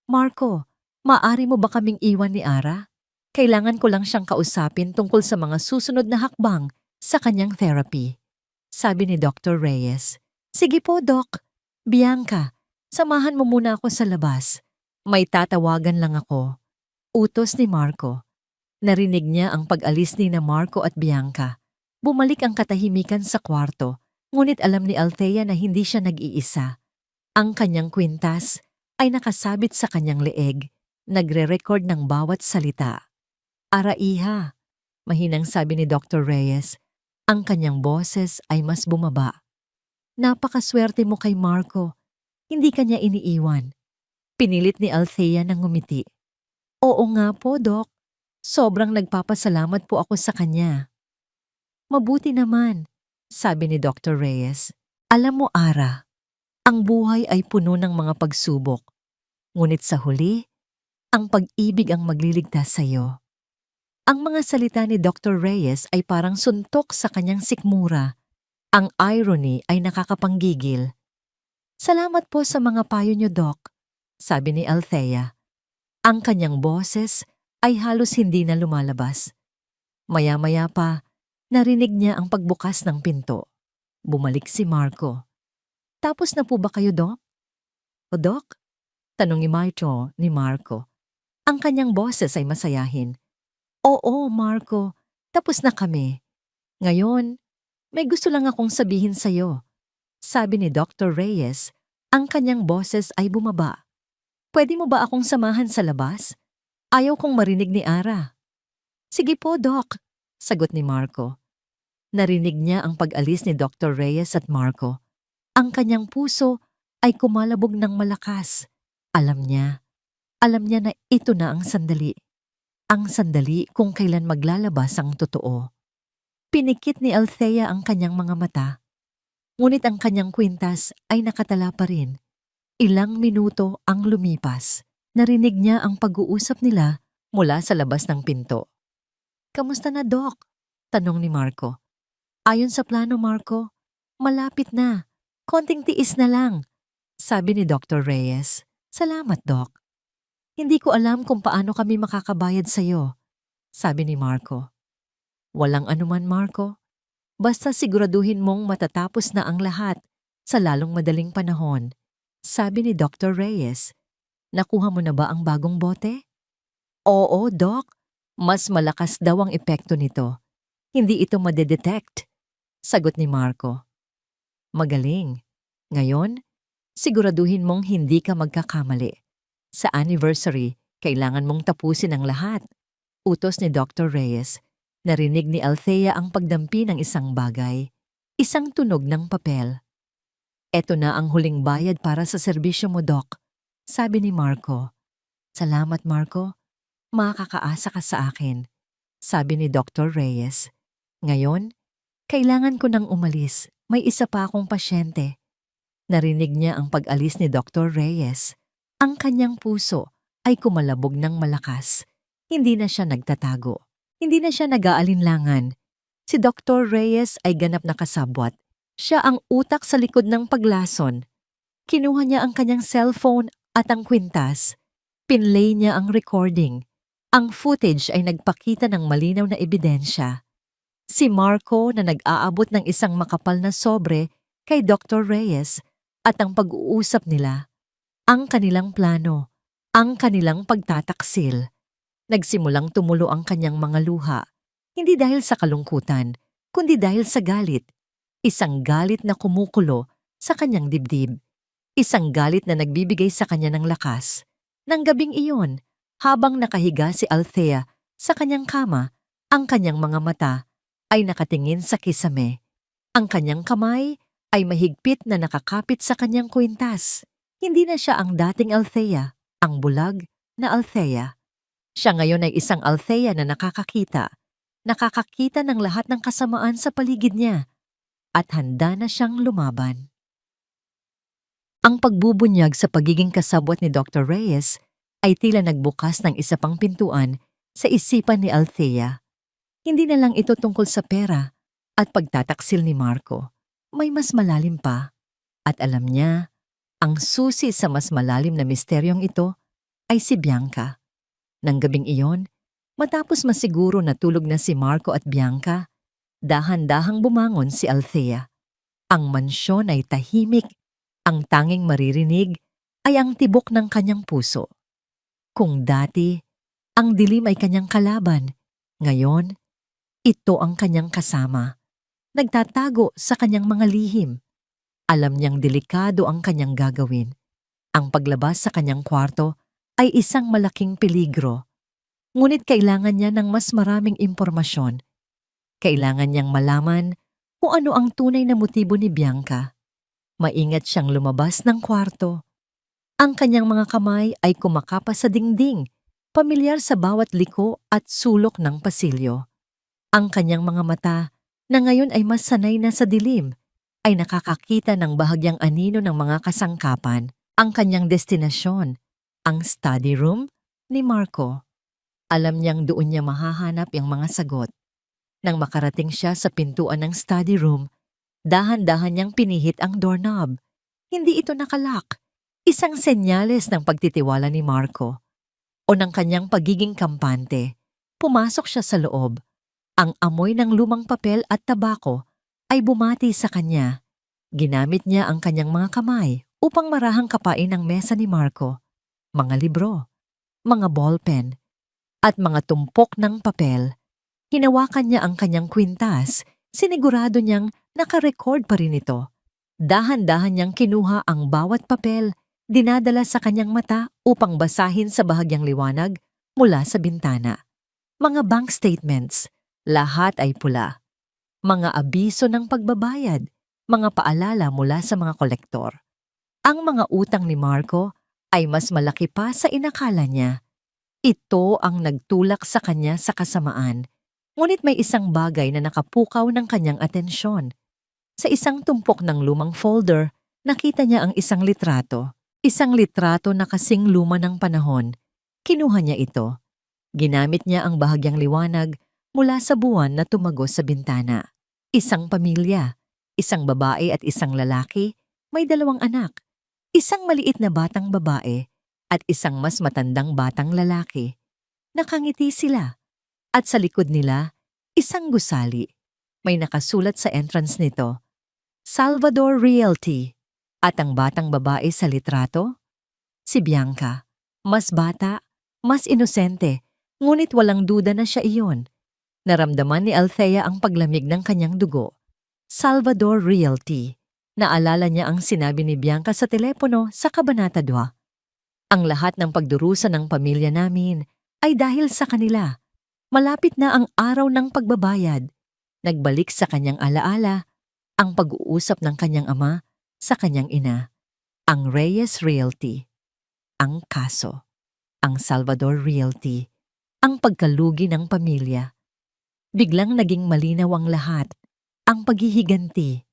Marco, maaari mo ba kaming iwan ni Ara? Kailangan ko lang siyang kausapin tungkol sa mga susunod na hakbang sa kanyang therapy. Sabi ni Dr. Reyes. Sige po, Doc. Bianca, samahan mo muna ako sa labas. May tatawagan lang ako. Utos ni Marco. Narinig niya ang pag-alis ni na Marco at Bianca. Bumalik ang katahimikan sa kwarto, ngunit alam ni Althea na hindi siya nag-iisa. Ang kanyang kwintas ay nakasabit sa kanyang leeg, nagre-record ng bawat salita. Araiha, mahinang sabi ni Dr. Reyes. Ang kanyang boses ay mas bumaba. Napakaswerte mo kay Marco. Hindi kanya iniiwan. Pinilit ni Althea na ngumiti. Oo nga po, Doc. Sobrang nagpapasalamat po ako sa kanya. Mabuti naman, sabi ni Dr. Reyes. Alam mo, Ara, ang buhay ay puno ng mga pagsubok. Ngunit sa huli, ang pag-ibig ang magliligtas sa iyo. Ang mga salita ni Dr. Reyes ay parang suntok sa kanyang sikmura. Ang irony ay nakakapanggigil. Salamat po sa mga payo niyo, Doc, sabi ni Althea. Ang kanyang boses ay halos hindi na lumalabas. Maya-maya pa, narinig niya ang pagbukas ng pinto. Bumalik si Marco. Tapos na po ba kayo, Doc? O Doc? Tanong ni Marco. Ang kanyang boses ay masayahin. Oo, Marco. Tapos na kami. Ngayon, may gusto lang akong sabihin sa'yo. Sabi ni Dr. Reyes, ang kanyang boses ay bumaba. Pwede mo ba akong samahan sa labas? Ayaw kong marinig ni Ara. Sige po, Doc, sagot ni Marco. Narinig niya ang pag-alis ni Dr. Reyes at Marco. Ang kanyang puso ay kumalabog ng malakas. Alam niya na ito na ang sandali. Ang sandali kung kailan maglalabas ang totoo. Pinikit ni Althea ang kanyang mga mata. Ngunit ang kanyang kwintas ay nakatala pa rin. Ilang minuto ang lumipas. Narinig niya ang pag-uusap nila mula sa labas ng pinto. Kamusta na, Doc? Tanong ni Marco. Ayon sa plano, Marco, malapit na. Konting tiis na lang. Sabi ni Dr. Reyes. Salamat, Doc. Hindi ko alam kung paano kami makakabayad sa'yo. Sabi ni Marco. Walang anuman, Marco. Basta siguraduhin mong matatapos na ang lahat sa lalong madaling panahon. Sabi ni Dr. Reyes. Nakuha mo na ba ang bagong bote? Oo, Doc. Mas malakas daw ang epekto nito. Hindi ito madedetect. Sagot ni Marco. Magaling. Ngayon, siguraduhin mong hindi ka magkakamali. Sa anniversary, kailangan mong tapusin ang lahat. Utos ni Dr. Reyes. Narinig ni Althea ang pagdampi ng isang bagay. Isang tunog ng papel. Eto na ang huling bayad para sa serbisyo mo, Doc. Sabi ni Marco. Salamat, Marco. Makakaasa ka sa akin. Sabi ni Dr. Reyes. Ngayon, kailangan ko nang umalis. May isa pa akong pasyente. Narinig niya ang pag-alis ni Dr. Reyes. Ang kanyang puso ay kumalabog ng malakas. Hindi na siya nagtatago. Hindi na siya nag-aalinlangan. Si Dr. Reyes ay ganap na kasabwat. Siya ang utak sa likod ng paglason. Kinuha niya ang kanyang cellphone at ang kwintas. Pinlay niya ang recording. Ang footage ay nagpakita ng malinaw na ebidensya. Si Marco na nag-aabot ng isang makapal na sobre kay Dr. Reyes at ang pag-uusap nila, ang kanilang plano, ang kanilang pagtataksil. Nagsimulang tumulo ang kanyang mga luha, hindi dahil sa kalungkutan, kundi dahil sa galit. Isang galit na kumukulo sa kanyang dibdib. Isang galit na nagbibigay sa kanya ng lakas. Nang gabing iyon, habang nakahiga si Althea sa kanyang kama, ang kanyang mga mata ay nakatingin sa kisame. Ang kanyang kamay ay mahigpit na nakakapit sa kanyang kwintas. Hindi na siya ang dating Althea, ang bulag na Althea. Siya ngayon ay isang Althea na nakakakita ng lahat ng kasamaan sa paligid niya at handa na siyang lumaban. Ang pagbubunyag sa pagiging kasabwat ni Dr. Reyes ay tila nagbukas ng isa pang pintuan sa isipan ni Althea. Hindi na lang ito tungkol sa pera at pagtataksil ni Marco. May mas malalim pa. At alam niya, ang susi sa mas malalim na misteryong ito ay si Bianca. Nang gabing iyon, matapos masiguro na tulog na si Marco at Bianca, dahan-dahang bumangon si Althea. Ang mansyon ay tahimik. Ang tanging maririnig ay ang tibok ng kanyang puso. Kung dati, ang dilim ay kanyang kalaban, ngayon, ito ang kanyang kasama. Nagtatago sa kanyang mga lihim. Alam niyang delikado ang kanyang gagawin. Ang paglabas sa kanyang kwarto ay isang malaking peligro. Ngunit kailangan niya ng mas maraming impormasyon. Kailangan niyang malaman kung ano ang tunay na motibo ni Bianca. Maingat siyang lumabas ng kwarto. Ang kanyang mga kamay ay kumakapas sa dingding, pamilyar sa bawat liko at sulok ng pasilyo. Ang kanyang mga mata, na ngayon ay mas sanay na sa dilim, ay nakakakita ng bahagyang anino ng mga kasangkapan. Ang kanyang destinasyon, ang study room ni Marco. Alam niyang doon niya mahahanap ang mga sagot. Nang makarating siya sa pintuan ng study room, dahan-dahan niyang pinihit ang doorknob. Hindi ito nakalak. Isang senyales ng pagtitiwala ni Marco o ng kanyang pagiging kampante. Pumasok siya sa loob. Ang amoy ng lumang papel at tabako ay bumati sa kanya. Ginamit niya ang kanyang mga kamay upang marahang kapain ang mesa ni Marco. Mga libro, mga ballpen, at mga tumpok ng papel. Hinawakan niya ang kanyang kwintas. Sinigurado niyang nakarecord pa rin ito. Dahan-dahan niyang kinuha ang bawat papel, dinadala sa kanyang mata upang basahin sa bahagyang liwanag mula sa bintana. Mga bank statements, lahat ay pula. Mga abiso ng pagbabayad, mga paalala mula sa mga kolektor. Ang mga utang ni Marco ay mas malaki pa sa inakala niya. Ito ang nagtulak sa kanya sa kasamaan. Ngunit may isang bagay na nakapukaw ng kanyang atensyon. Sa isang tumpok ng lumang folder, nakita niya ang isang litrato. Isang litrato na kasing luma ng panahon. Kinuha niya ito. Ginamit niya ang bahagyang liwanag mula sa buwan na tumagos sa bintana. Isang pamilya, isang babae at isang lalaki, may 2 anak. Isang maliit na batang babae at isang mas matandang batang lalaki. Nakangiti sila. At sa likod nila, isang gusali. May nakasulat sa entrance nito, Salvador Realty. At ang batang babae sa litrato? Si Bianca. Mas bata, mas inosente, ngunit walang duda na siya iyon. Naramdaman ni Althea ang paglamig ng kanyang dugo. Salvador Realty. Naalala niya ang sinabi ni Bianca sa telepono sa Kabanata 2. Ang lahat ng pagdurusa ng pamilya namin ay dahil sa kanila. Malapit na ang araw ng pagbabayad. Nagbalik sa kanyang alaala ang pag-uusap ng kanyang ama sa kanyang ina. Ang Reyes Realty. Ang kaso. Ang Salvador Realty. Ang pagkalugi ng pamilya. Biglang naging malinaw ang lahat. Ang paghihiganti.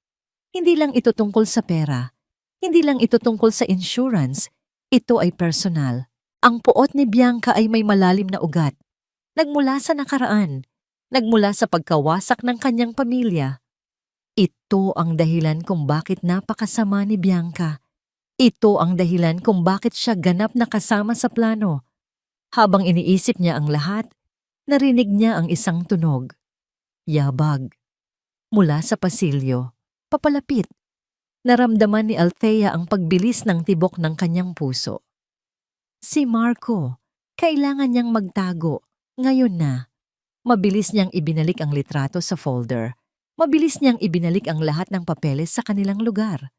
Hindi lang ito tungkol sa pera. Hindi lang ito tungkol sa insurance. Ito ay personal. Ang puot ni Bianca ay may malalim na ugat. Nagmula sa nakaraan, nagmula sa pagkawasak ng kanyang pamilya. Ito ang dahilan kung bakit napakasama ni Bianca. Ito ang dahilan kung bakit siya ganap na kasama sa plano. Habang iniisip niya ang lahat, narinig niya ang isang tunog. Yabag. Mula sa pasilyo. Papalapit. Naramdaman ni Althea ang pagbilis ng tibok ng kanyang puso. Si Marco. Kailangan niyang magtago. Ngayon na. Mabilis niyang ibinalik ang litrato sa folder. Mabilis niyang ibinalik ang lahat ng papeles sa kanilang lugar.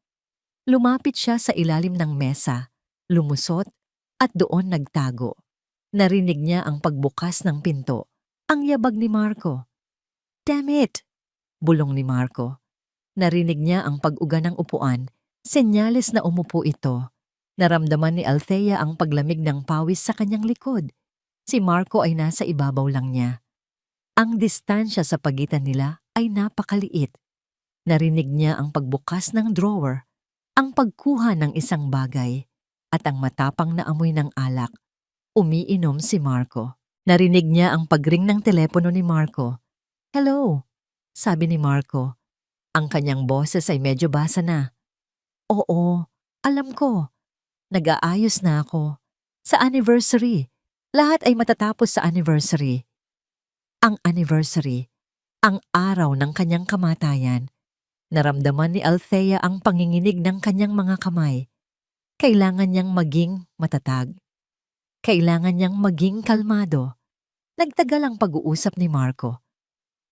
Lumapit siya sa ilalim ng mesa, lumusot, at doon nagtago. Narinig niya ang pagbukas ng pinto. Ang yabag ni Marco. "Damn it!" bulong ni Marco. Narinig niya ang pag-uga ng upuan, senyales na umupo ito. Naramdaman ni Althea ang paglamig ng pawis sa kanyang likod. Si Marco ay nasa ibabaw lang niya. Ang distansya sa pagitan nila ay napakaliit. Narinig niya ang pagbukas ng drawer, ang pagkuha ng isang bagay, at ang matapang na amoy ng alak. Umiinom si Marco. Narinig niya ang pagring ng telepono ni Marco. "Hello," sabi ni Marco. Ang kanyang boses ay medyo basa na. "Oo, alam ko. Nag-aayos na ako. Sa anniversary. Lahat ay matatapos sa anniversary." Ang anniversary, ang araw ng kanyang kamatayan. Naramdaman ni Althea ang panginginig ng kanyang mga kamay. Kailangan niyang maging matatag. Kailangan niyang maging kalmado. Nagtagal ang pag-uusap ni Marco.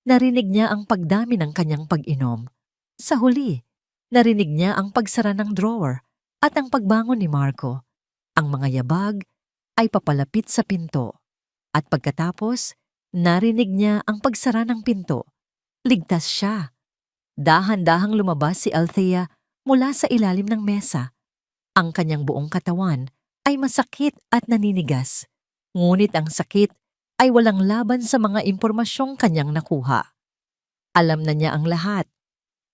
Narinig niya ang pagdami ng kanyang pag-inom. Sa huli, narinig niya ang pagsara ng drawer at ang pagbangon ni Marco. Ang mga yabag ay papalapit sa pinto. At pagkatapos, narinig niya ang pagsara ng pinto. Ligtas siya. Dahan-dahang lumabas si Althea mula sa ilalim ng mesa. Ang kanyang buong katawan ay masakit at naninigas. Ngunit ang sakit ay walang laban sa mga impormasyong kanyang nakuha. Alam na niya ang lahat.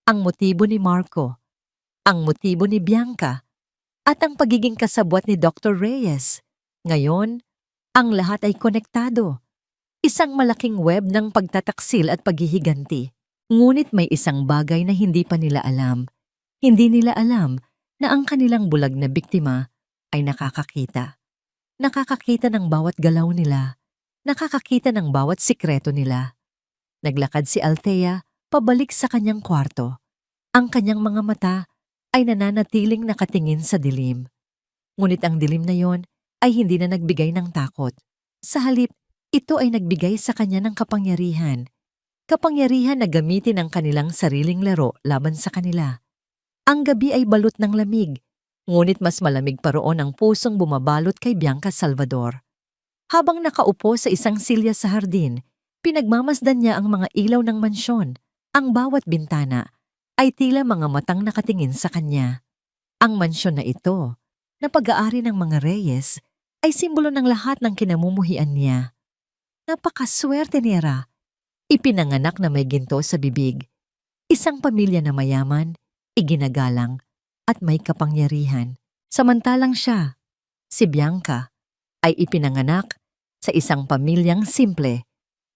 Ang motibo ni Marco, ang motibo ni Bianca, at ang pagiging kasabwat ni Dr. Reyes. Ngayon, ang lahat ay konektado. Isang malaking web ng pagtataksil at paghihiganti. Ngunit may isang bagay na hindi pa nila alam. Hindi nila alam na ang kanilang bulag na biktima ay nakakakita. Nakakakita ng bawat galaw nila. Nakakakita ng bawat sikreto nila. Naglakad si Althea pabalik sa kanyang kwarto. Ang kanyang mga mata ay nananatiling nakatingin sa dilim. Ngunit ang dilim na yon ay hindi na nagbigay ng takot. Sa halip, ito ay nagbigay sa kanya ng kapangyarihan. Kapangyarihan na gamitin ang kanilang sariling laro laban sa kanila. Ang gabi ay balot ng lamig, ngunit mas malamig pa roon ang pusong bumabalot kay Bianca Salvador. Habang nakaupo sa isang silya sa hardin, pinagmamasdan niya ang mga ilaw ng mansyon. Ang bawat bintana ay tila mga matang nakatingin sa kanya. Ang mansyon na ito, na pag-aari ng mga Reyes, ay simbolo ng lahat ng kinamumuhian niya. Napakaswerte ni Ra. Ipinanganak na may ginto sa bibig. Isang pamilya na mayaman, iginagalang, at may kapangyarihan. Samantalang siya, si Bianca, ay ipinanganak sa isang pamilyang simple,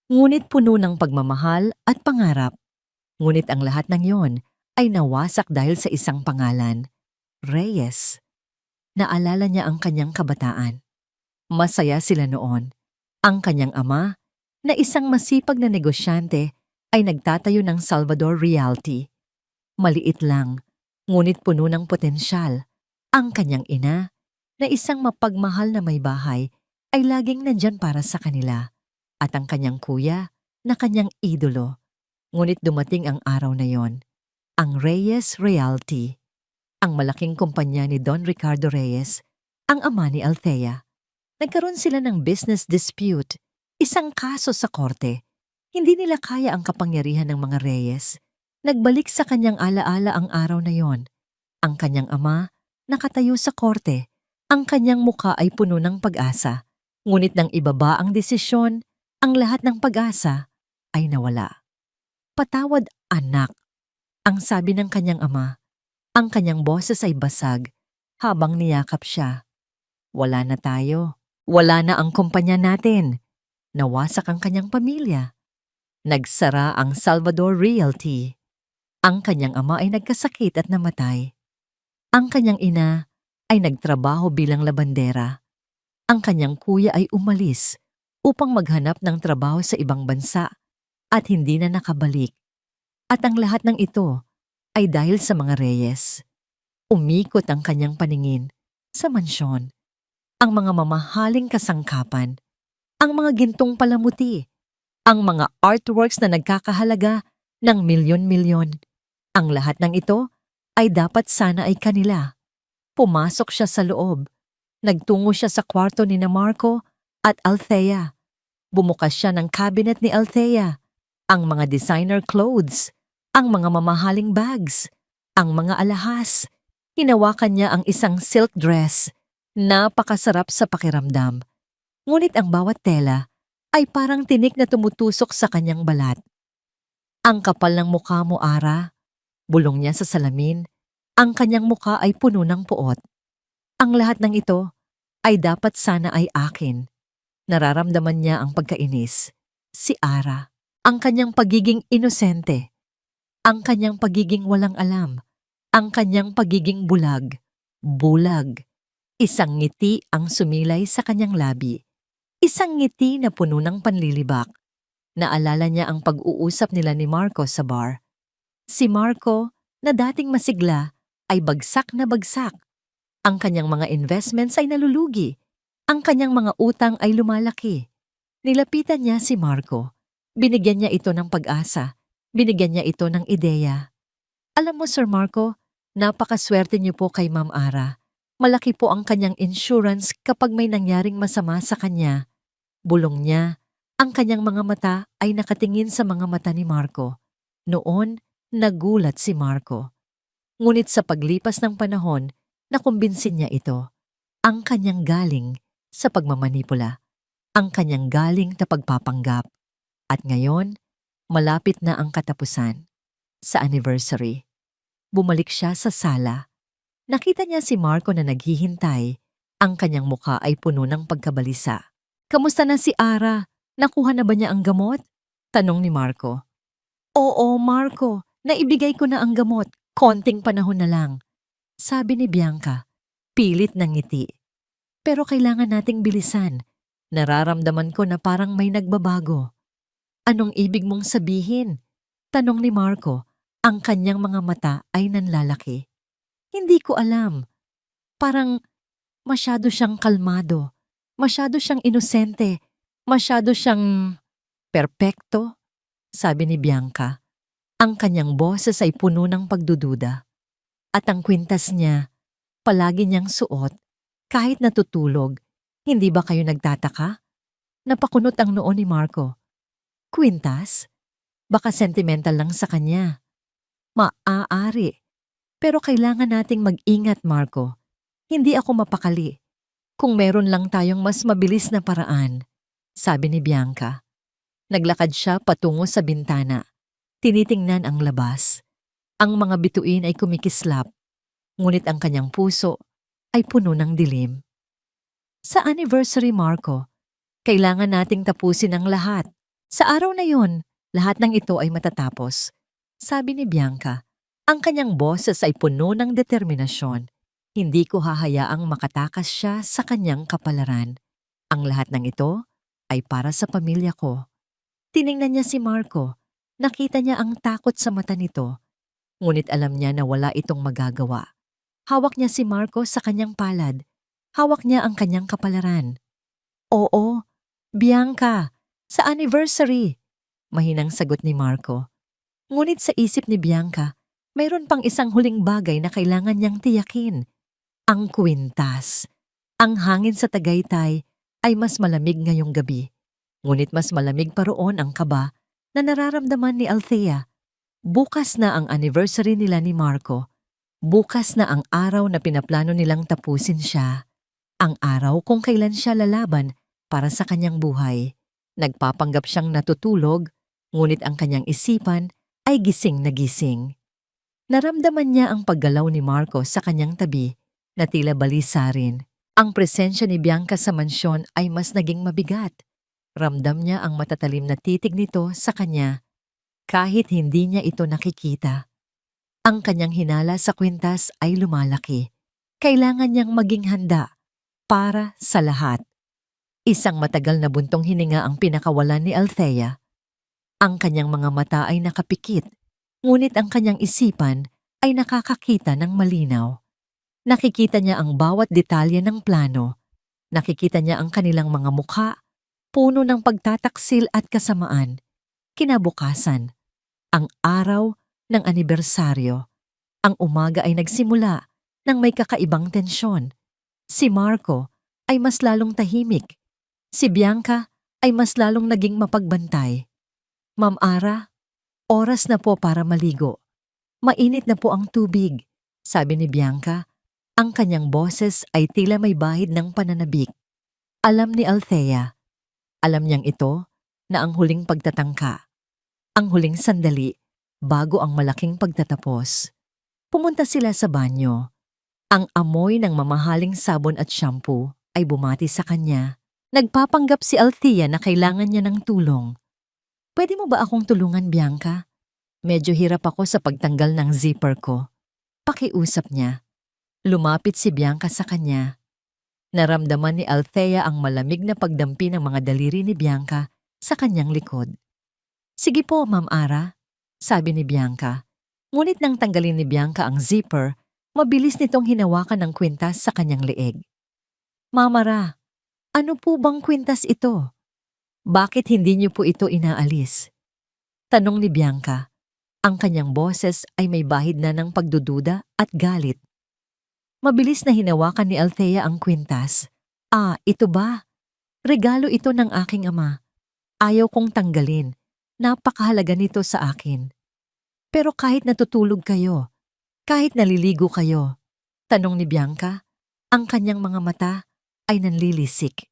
ngunit puno ng pagmamahal at pangarap. Ngunit ang lahat ng yon ay nawasak dahil sa isang pangalan, Reyes. Naalala niya ang kanyang kabataan. Masaya sila noon. Ang kanyang ama, na isang masipag na negosyante, ay nagtatayo ng Salvador Realty. Maliit lang, ngunit puno ng potensyal. Ang kanyang ina, na isang mapagmahal na may bahay, ay laging nandyan para sa kanila. At ang kanyang kuya, na kanyang idolo. Ngunit dumating ang araw na yon, ang Reyes Realty, ang malaking kumpanya ni Don Ricardo Reyes, ang ama ni Althea. Nagkaroon sila ng business dispute, isang kaso sa korte. Hindi nila kaya ang kapangyarihan ng mga Reyes. Nagbalik sa kanyang alaala ang araw na yon. Ang kanyang ama, nakatayo sa korte. Ang kanyang muka ay puno ng pag-asa. Ngunit nang ibaba ang desisyon, ang lahat ng pag-asa ay nawala. "Patawad, anak," ang sabi ng kanyang ama. Ang kanyang boses ay basag habang niyakap siya. Wala na tayo. Wala na ang kumpanya natin. Nawasak ang kanyang pamilya. Nagsara ang Salvador Realty. Ang kanyang ama ay nagkasakit at namatay. Ang kanyang ina ay nagtrabaho bilang labandera. Ang kanyang kuya ay umalis upang maghanap ng trabaho sa ibang bansa at hindi na nakabalik. At ang lahat ng ito ay dahil sa mga Reyes. Umikot ang kanyang paningin sa mansyon, ang mga mamahaling kasangkapan, ang mga gintong palamuti, ang mga artworks na nagkakahalaga ng milyon-milyon. Ang lahat ng ito ay dapat sana ay kanila. Pumasok siya sa loob. Nagtungo siya sa kwarto ni na Marco at Althea. Bumukas siya ng cabinet ni Althea. Ang mga designer clothes, ang mga mamahaling bags, ang mga alahas. Hinawakan niya ang isang silk dress. Napakasarap sa pakiramdam. Ngunit ang bawat tela ay parang tinik na tumutusok sa kanyang balat. Ang kapal ng mukha mo, Ara. Bulong niya sa salamin. Ang kanyang mukha ay puno ng puot. Ang lahat ng ito ay dapat sana ay akin. Nararamdaman niya ang pagkainis. Si Ara, ang kanyang pagiging inosente, ang kanyang pagiging walang alam, ang kanyang pagiging bulag. Bulag. Isang ngiti ang sumilay sa kanyang labi. Isang ngiti na puno ng panlilibak. Naalala niya ang pag-uusap nila ni Marco sa bar. Si Marco, na dating masigla, ay bagsak na bagsak. Ang kanyang mga investments ay nalulugi. Ang kanyang mga utang ay lumalaki. Nilapitan niya si Marco. Binigyan niya ito ng pag-asa. Binigyan niya ito ng ideya. Alam mo, Sir Marco, napakaswerte niyo po kay Ma'am Ara. Malaki po ang kanyang insurance kapag may nangyaring masama sa kanya. Bulong niya. Ang kanyang mga mata ay nakatingin sa mga mata ni Marco. Noon, nagulat si Marco. Ngunit sa paglipas ng panahon, nakumbinsin niya ito. Ang kanyang galing sa pagmamanipula. Ang kanyang galing na pagpapanggap. At ngayon, malapit na ang katapusan. Sa anniversary, bumalik siya sa sala. Nakita niya si Marco na naghihintay. Ang kanyang mukha ay puno ng pagkabalisa. Kamusta na si Ara? Nakuha na ba niya ang gamot? Tanong ni Marco. Oo, Marco. Naibigay ko na ang gamot. Konting panahon na lang. Sabi ni Bianca. Pilit ng ngiti. Pero kailangan nating bilisan. Nararamdaman ko na parang may nagbabago. Anong ibig mong sabihin? Tanong ni Marco. Ang kanyang mga mata ay nanlalaki. Hindi ko alam. Parang masyado siyang kalmado. Masyado siyang inosente. Masyado siyang perpekto. Sabi ni Bianca. Ang kanyang boses ay puno ng pagdududa. At ang kwintas niya, palagi niyang suot. Kahit natutulog, hindi ba kayo nagtataka? Napakunot ang noo ni Marco. Kwintas? Baka sentimental lang sa kanya. Maaari. Pero kailangan nating mag-ingat, Marco. Hindi ako mapakali. Kung meron lang tayong mas mabilis na paraan, sabi ni Bianca. Naglakad siya patungo sa bintana. Tinitingnan ang labas. Ang mga bituin ay kumikislap, ngunit ang kanyang puso ay puno ng dilim. Sa anniversary, Marco, kailangan nating tapusin ang lahat. Sa araw na yon, lahat ng ito ay matatapos. Sabi ni Bianca, ang kanyang boses ay puno ng determinasyon. Hindi ko hahayaang makatakas siya sa kanyang kapalaran. Ang lahat ng ito ay para sa pamilya ko. Tiningnan niya si Marco. Nakita niya ang takot sa mata nito. Ngunit alam niya na wala itong magagawa. Hawak niya si Marco sa kanyang palad. Hawak niya ang kanyang kapalaran. Oo, Bianca, sa anniversary, mahinang sagot ni Marco. Ngunit sa isip ni Bianca, mayroon pang isang huling bagay na kailangan niyang tiyakin. Ang kwintas. Ang hangin sa Tagaytay ay mas malamig ngayong gabi. Ngunit mas malamig pa roon ang kaba na nararamdaman ni Althea. Bukas na ang anniversary nila ni Marco. Bukas na ang araw na pinaplano nilang tapusin siya. Ang araw kung kailan siya lalaban para sa kanyang buhay. Nagpapanggap siyang natutulog, ngunit ang kanyang isipan ay gising na gising. Naramdaman niya ang paggalaw ni Marco sa kanyang tabi na tila balisa rin. Ang presensya ni Bianca sa mansyon ay mas naging mabigat. Ramdam niya ang matatalim na titig nito sa kanya kahit hindi niya ito nakikita. Ang kanyang hinala sa kwintas ay lumalaki. Kailangan niyang maging handa para sa lahat. Isang matagal na buntong hininga ang pinakawalan ni Althea. Ang kanyang mga mata ay nakapikit, ngunit ang kanyang isipan ay nakakakita ng malinaw. Nakikita niya ang bawat detalye ng plano. Nakikita niya ang kanilang mga mukha, puno ng pagtataksil at kasamaan. Kinabukasan, ang araw ng anibersaryo. Ang umaga ay nagsimula ng may kakaibang tensyon. Si Marco ay mas lalong tahimik. Si Bianca ay mas lalong naging mapagbantay. Ma'am Ara, oras na po para maligo. Mainit na po ang tubig, sabi ni Bianca. Ang kanyang boses ay tila may bahid ng pananabik. Alam ni Althea. Alam niyang ito na ang huling pagtatangka. Ang huling sandali bago ang malaking pagtatapos. Pumunta sila sa banyo. Ang amoy ng mamahaling sabon at shampoo ay bumati sa kanya. Nagpapanggap si Althea na kailangan niya ng tulong. Pwede mo ba akong tulungan, Bianca? Medyo hirap ako sa pagtanggal ng zipper ko. Pakiusap niya. Lumapit si Bianca sa kanya. Naramdaman ni Althea ang malamig na pagdampi ng mga daliri ni Bianca sa kanyang likod. Sige po, Ma'am Ara, sabi ni Bianca. Ngunit nang tanggalin ni Bianca ang zipper, mabilis nitong hinawakan ng kwintas sa kanyang leeg. Ma'am Ara, ano po bang kwintas ito? Bakit hindi niyo po ito inaalis? Tanong ni Bianca. Ang kanyang boses ay may bahid na ng pagdududa at galit. Mabilis na hinawakan ni Althea ang kwintas. Ito ba? Regalo ito ng aking ama. Ayaw kong tanggalin. Napakahalaga nito sa akin. Pero kahit natutulog kayo, kahit naliligo kayo, tanong ni Bianca, ang kanyang mga mata ay nanlilisik.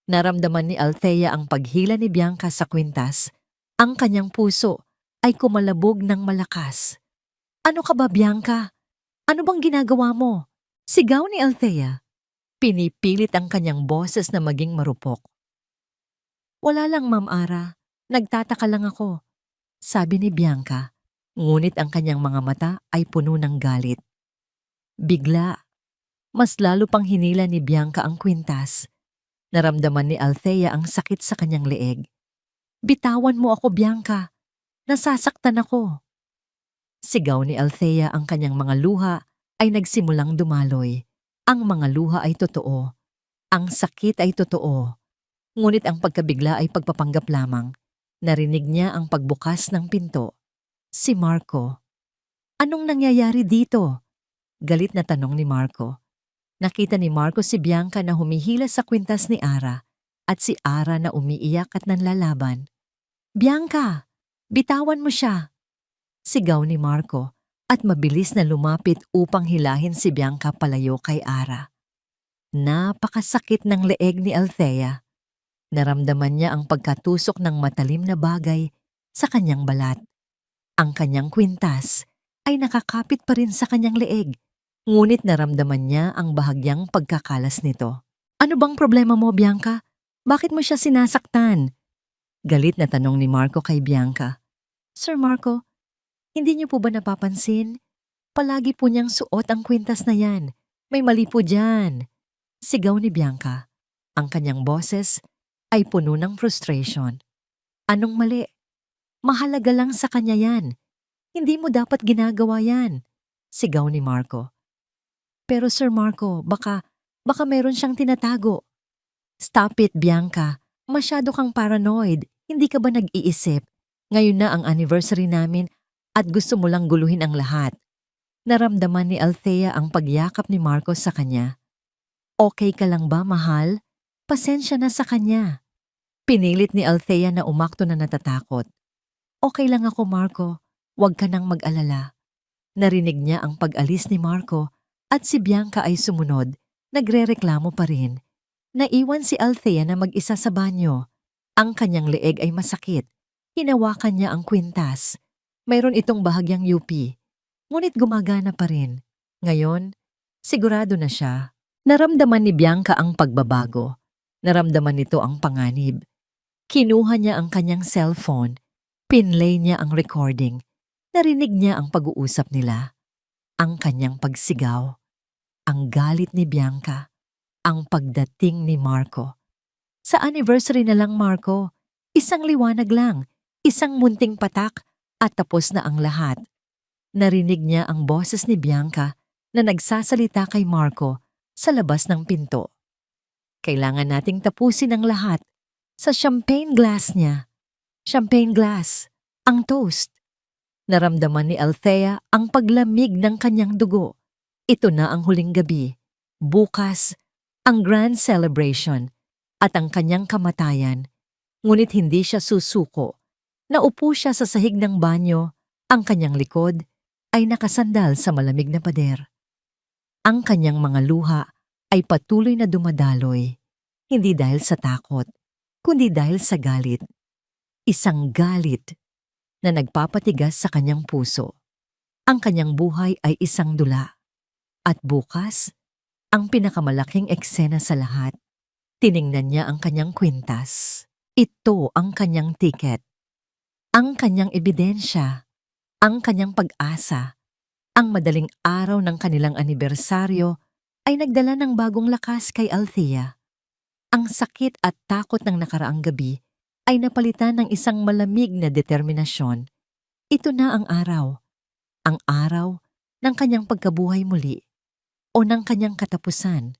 Naramdaman ni Althea ang paghila ni Bianca sa kwintas. Ang kanyang puso ay kumalabog ng malakas. Ano ka ba, Bianca? Ano bang ginagawa mo? Sigaw ni Althea. Pinipilit ang kanyang boses na maging marupok. Wala lang, Ma'am Ara. Nagtataka lang ako, sabi ni Bianca. Ngunit ang kanyang mga mata ay puno ng galit. Bigla, mas lalo pang hinila ni Bianca ang kwintas. Naramdaman ni Althea ang sakit sa kanyang leeg. Bitawan mo ako, Bianca. Nasasaktan ako. Sigaw ni Althea. Ang kanyang mga luha ay nagsimulang dumaloy. Ang mga luha ay totoo. Ang sakit ay totoo. Ngunit ang pagkabigla ay pagpapanggap lamang. Narinig niya ang pagbukas ng pinto. Si Marco. Anong nangyayari dito? Galit na tanong ni Marco. Nakita ni Marco si Bianca na humihila sa kwintas ni Ara at si Ara na umiiyak at nanlalaban. Bianca, bitawan mo siya! Sigaw ni Marco at mabilis na lumapit upang hilahin si Bianca palayo kay Ara. Napakasakit ng leeg ni Althea. Naramdaman niya ang pagkatusok ng matalim na bagay sa kanyang balat. Ang kanyang kwintas ay nakakapit pa rin sa kanyang leeg, ngunit naramdaman niya ang bahagyang pagkakalas nito. Ano bang problema mo, Bianca? Bakit mo siya sinasaktan? Galit na tanong ni Marco kay Bianca. Sir Marco, hindi niyo po ba napapansin? Palagi po niyang suot ang kwintas na yan. May mali po dyan. Sigaw ni Bianca. Ang kanyang boses ay puno ng frustration. Anong mali? Mahalaga lang sa kanya yan. Hindi mo dapat ginagawa yan. Sigaw ni Marco. Pero Sir Marco, baka meron siyang tinatago. Stop it, Bianca. Masyado kang paranoid. Hindi ka ba nag-iisip? Ngayon na ang anniversary namin at gusto mo lang guluhin ang lahat. Naramdaman ni Althea ang pagyakap ni Marco sa kanya. Okay ka lang ba, mahal? Pasensya na sa kanya. Pinilit ni Althea na umakto na natatakot. Okay lang ako, Marco. Huwag ka nang mag-alala. Narinig niya ang pag-alis ni Marco at si Bianca ay sumunod. Nagrereklamo pa rin. Naiwan si Althea na mag-isa sa banyo. Ang kanyang leeg ay masakit. Hinawakan niya ang kwintas. Mayroon itong bahagyang UP. Ngunit gumagana pa rin. Ngayon, sigurado na siya. Naramdaman ni Bianca ang pagbabago. Naramdaman nito ang panganib. Kinuha niya ang kanyang cellphone. Pinlay niya ang recording. Narinig niya ang pag-uusap nila. Ang kanyang pagsigaw. Ang galit ni Bianca. Ang pagdating ni Marco. Sa anniversary na lang, Marco. Isang liwanag lang, isang munting patak, at tapos na ang lahat. Narinig niya ang boses ni Bianca na nagsasalita kay Marco sa labas ng pinto. Kailangan nating tapusin ang lahat sa champagne glass niya. Champagne glass, ang toast. Naramdaman ni Althea ang paglamig ng kanyang dugo. Ito na ang huling gabi. Bukas, ang grand celebration at ang kanyang kamatayan. Ngunit hindi siya susuko. Naupo siya sa sahig ng banyo, ang kanyang likod ay nakasandal sa malamig na pader. Ang kanyang mga luha ay patuloy na dumadaloy, hindi dahil sa takot, kundi dahil sa galit. Isang galit na nagpapatigas sa kanyang puso. Ang kanyang buhay ay isang dula. At bukas, ang pinakamalaking eksena sa lahat. Tiningnan niya ang kanyang kwintas. Ito ang kanyang tiket. Ang kanyang ebidensya. Ang kanyang pag-asa. Ang madaling araw ng kanilang anibersaryo ay nagdala ng bagong lakas kay Althea. Ang sakit at takot ng nakaraang gabi ay napalitan ng isang malamig na determinasyon. Ito na ang araw. Ang araw ng kanyang pagkabuhay muli o ng kanyang katapusan.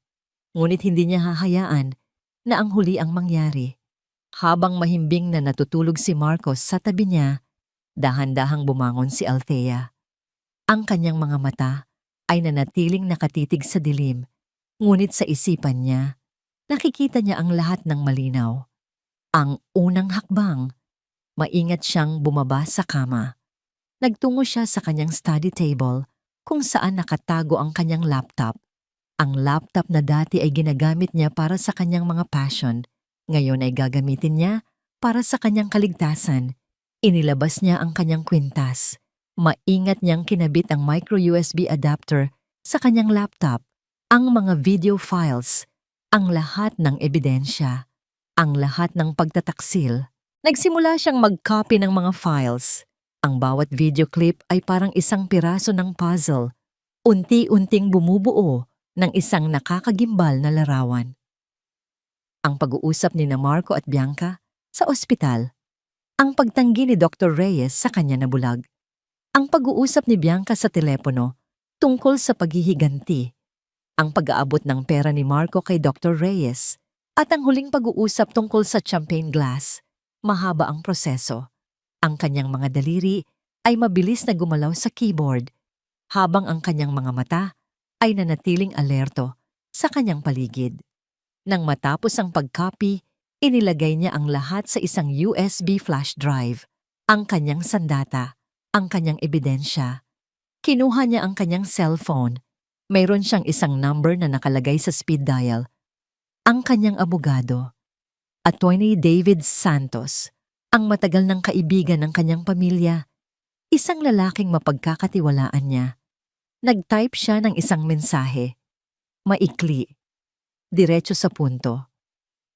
Ngunit hindi niya hahayaan na ang huli ang mangyari. Habang mahimbing na natutulog si Marcos sa tabi niya, dahan-dahang bumangon si Althea. Ang kanyang mga mata ay nanatiling nakatitig sa dilim, ngunit sa isipan niya, nakikita niya ang lahat ng malinaw. Ang unang hakbang, maingat siyang bumaba sa kama. Nagtungo siya sa kanyang study table kung saan nakatago ang kanyang laptop. Ang laptop na dati ay ginagamit niya para sa kanyang mga passion, ngayon ay gagamitin niya para sa kanyang kaligtasan. Inilabas niya ang kanyang kwintas. Maingat niyang kinabit ang micro USB adapter sa kanyang laptop, ang mga video files, ang lahat ng ebidensya, ang lahat ng pagtataksil. Nagsimula siyang mag-copy ng mga files. Ang bawat video clip ay parang isang piraso ng puzzle, unti-unting bumubuo ng isang nakakagimbal na larawan. Ang pag-uusap ni Marco at Bianca sa ospital. Ang pagtanggi ni Dr. Reyes sa kanya na bulag. Ang pag-uusap ni Bianca sa telepono tungkol sa paghihiganti. Ang pag-aabot ng pera ni Marco kay Dr. Reyes. At ang huling pag-uusap tungkol sa champagne glass. Mahaba ang proseso. Ang kanyang mga daliri ay mabilis na gumalaw sa keyboard, habang ang kanyang mga mata ay nanatiling alerto sa kanyang paligid. Nang matapos ang pag-copy, inilagay niya ang lahat sa isang USB flash drive, ang kanyang sandata, ang kanyang ebidensya. Kinuha niya ang kanyang cellphone. Mayroon siyang isang number na nakalagay sa speed dial. Ang kanyang abogado, Attorney David Santos, ang matagal ng kaibigan ng kanyang pamilya, isang lalaking mapagkakatiwalaan niya. Nag-type siya ng isang mensahe. Maikli. Diretso sa punto.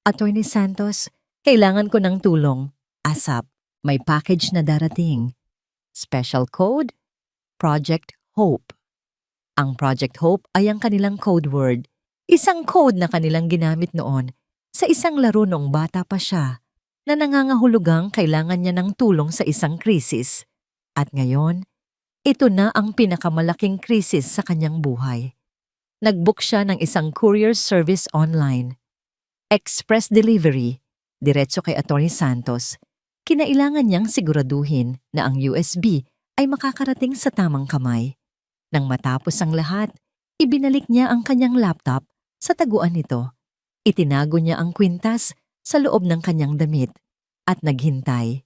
Attorney Santos, kailangan ko ng tulong. ASAP. May package na darating. Special code? Project Hope. Ang Project Hope ay ang kanilang code word. Isang code na kanilang ginamit noon sa isang laro noong bata pa siya, na nangangahulugang kailangan niya ng tulong sa isang krisis. At ngayon, ito na ang pinakamalaking krisis sa kanyang buhay. Nag-book siya ng isang courier service online. Express delivery, diretso kay Atty. Santos. Kinailangan niyang siguraduhin na ang USB ay makakarating sa tamang kamay. Nang matapos ang lahat, ibinalik niya ang kanyang laptop sa taguan nito. Itinago niya ang kwintas sa loob ng kanyang damit at naghintay.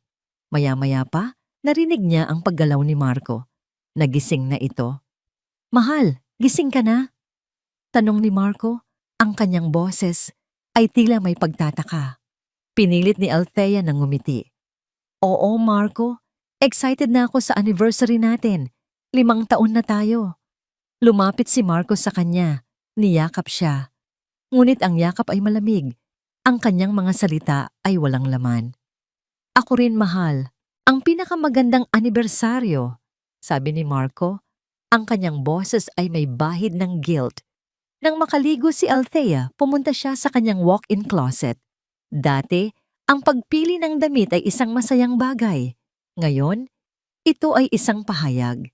Maya-maya pa, narinig niya ang paggalaw ni Marco. Nagising na ito. "Mahal, gising ka na?" Tanong ni Marco. Ang kanyang boses ay tila may pagtataka. Pinilit ni Althea na ngumiti. "Oo, Marco. Excited na ako sa anniversary natin. 5 taon na tayo." Lumapit si Marco sa kanya. Niyakap siya. Ngunit ang yakap ay malamig. Ang kanyang mga salita ay walang laman. "Ako rin, mahal. Ang pinakamagandang anibersaryo," sabi ni Marco. Ang kanyang boses ay may bahid ng guilt. Nang makaligo si Althea, pumunta siya sa kanyang walk-in closet. Dati, ang pagpili ng damit ay isang masayang bagay. Ngayon, ito ay isang pahayag.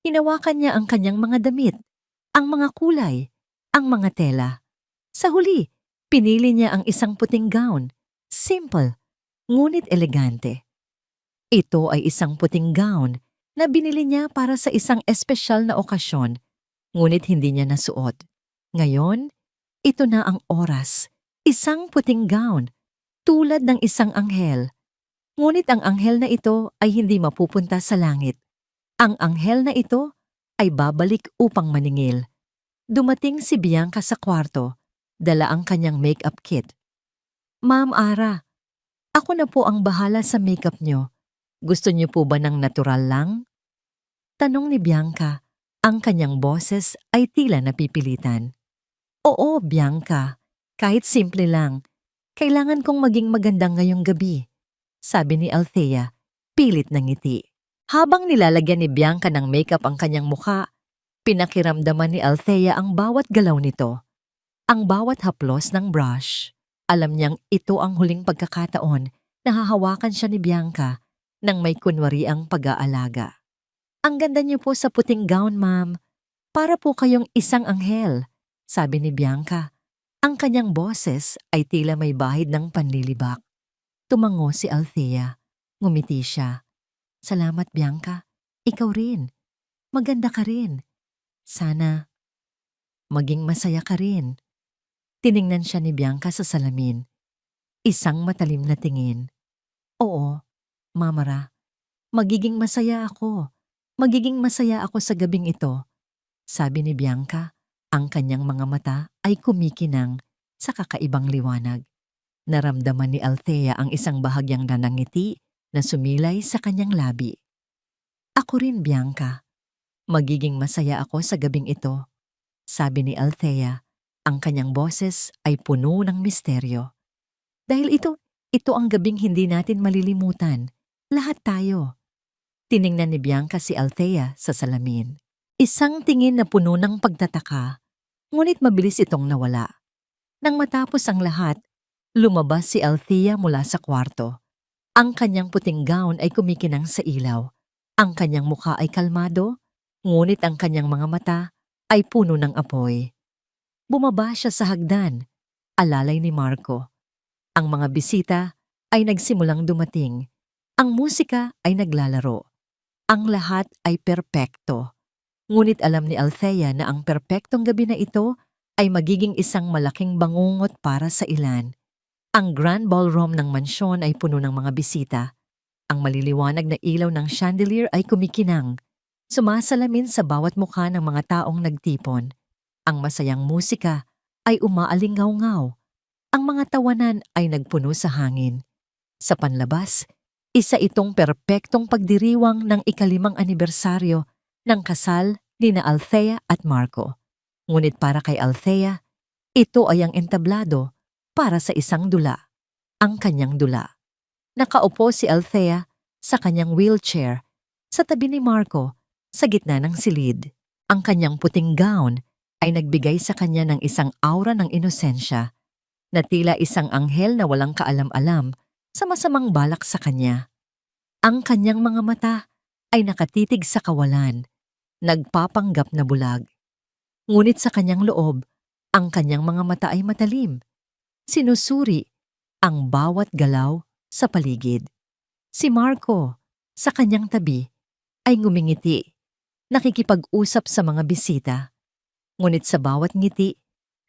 Hinawakan niya ang kanyang mga damit, ang mga kulay, ang mga tela. Sa huli, pinili niya ang isang puting gown. Simple, ngunit elegante. Ito ay isang puting gown na binili niya para sa isang espesyal na okasyon, ngunit hindi niya nasuot. Ngayon, ito na ang oras. Isang puting gown, tulad ng isang anghel. Ngunit ang anghel na ito ay hindi mapupunta sa langit. Ang anghel na ito ay babalik upang maningil. Dumating si Bianca sa kwarto, dala ang kanyang makeup kit. Ma'am Ara, ako na po ang bahala sa makeup niyo. Gusto niyo po ba ng natural lang? Tanong ni Bianca. Ang kanyang boses ay tila napipilitan. Oo, Bianca. Kahit simple lang. Kailangan kong maging maganda ngayong gabi, sabi ni Althea, pilit ng ngiti. Habang nilalagyan ni Bianca ng makeup ang kanyang mukha, pinakiramdaman ni Althea ang bawat galaw nito. Ang bawat haplos ng brush. Alam niyang ito ang huling pagkakataon na hahawakan siya ni Bianca nang may kunwari ang pag-aalaga. Ang ganda niyo po sa puting gown, ma'am. Para po kayong isang anghel, sabi ni Bianca. Ang kanyang boses ay tila may bahid ng panlilibak. Tumango si Althea. Ngumiti siya. Salamat, Bianca. Ikaw rin. Maganda ka rin. Sana maging masaya ka rin. Tiningnan siya ni Bianca sa salamin. Isang matalim na tingin. Oo, Mamara. Magiging masaya ako. Magiging masaya ako sa gabing ito. Sabi ni Bianca. Ang kanyang mga mata ay kumikinang sa kakaibang liwanag. Naramdaman ni Althea ang isang bahagyang nanangiti na sumilay sa kanyang labi. Ako rin, Bianca. Magiging masaya ako sa gabing ito, sabi ni Althea. Ang kanyang boses ay puno ng misteryo. Dahil ito ang gabing hindi natin malilimutan. Lahat tayo. Tiningnan ni Bianca si Althea sa salamin. Isang tingin na puno ng pagtataka. Ngunit mabilis itong nawala. Nang matapos ang lahat, lumabas si Althea mula sa kwarto. Ang kanyang puting gown ay kumikinang sa ilaw. Ang kanyang mukha ay kalmado, ngunit ang kanyang mga mata ay puno ng apoy. Bumaba siya sa hagdan, alalay ni Marco. Ang mga bisita ay nagsimulang dumating. Ang musika ay naglalaro. Ang lahat ay perpekto. Ngunit alam ni Althea na ang perpektong gabi na ito ay magiging isang malaking bangungot para sa ilan. Ang grand ballroom ng mansyon ay puno ng mga bisita. Ang maliliwanag na ilaw ng chandelier ay kumikinang, sumasalamin sa bawat mukha ng mga taong nagtipon. Ang masayang musika ay umaalingaw-ngaw. Ang mga tawanan ay nagpuno sa hangin. Sa panlabas, isa itong perpektong pagdiriwang ng ika-5 anibersaryo ng kasal nina Althea at Marco. Ngunit para kay Althea, ito ay ang entablado para sa isang dula, ang kanyang dula. Nakaupo si Althea sa kanyang wheelchair sa tabi ni Marco sa gitna ng silid. Ang kanyang puting gown ay nagbigay sa kanya ng isang aura ng inosensya na tila isang anghel na walang kaalam-alam sa masamang balak sa kanya. Ang kanyang mga mata ay nakatitig sa kawalan, nagpapanggap na bulag. Ngunit sa kanyang loob, ang kanyang mga mata ay matalim. Sinusuri ang bawat galaw sa paligid. Si Marco, sa kanyang tabi, ay ngumingiti, nakikipag-usap sa mga bisita. Ngunit sa bawat ngiti,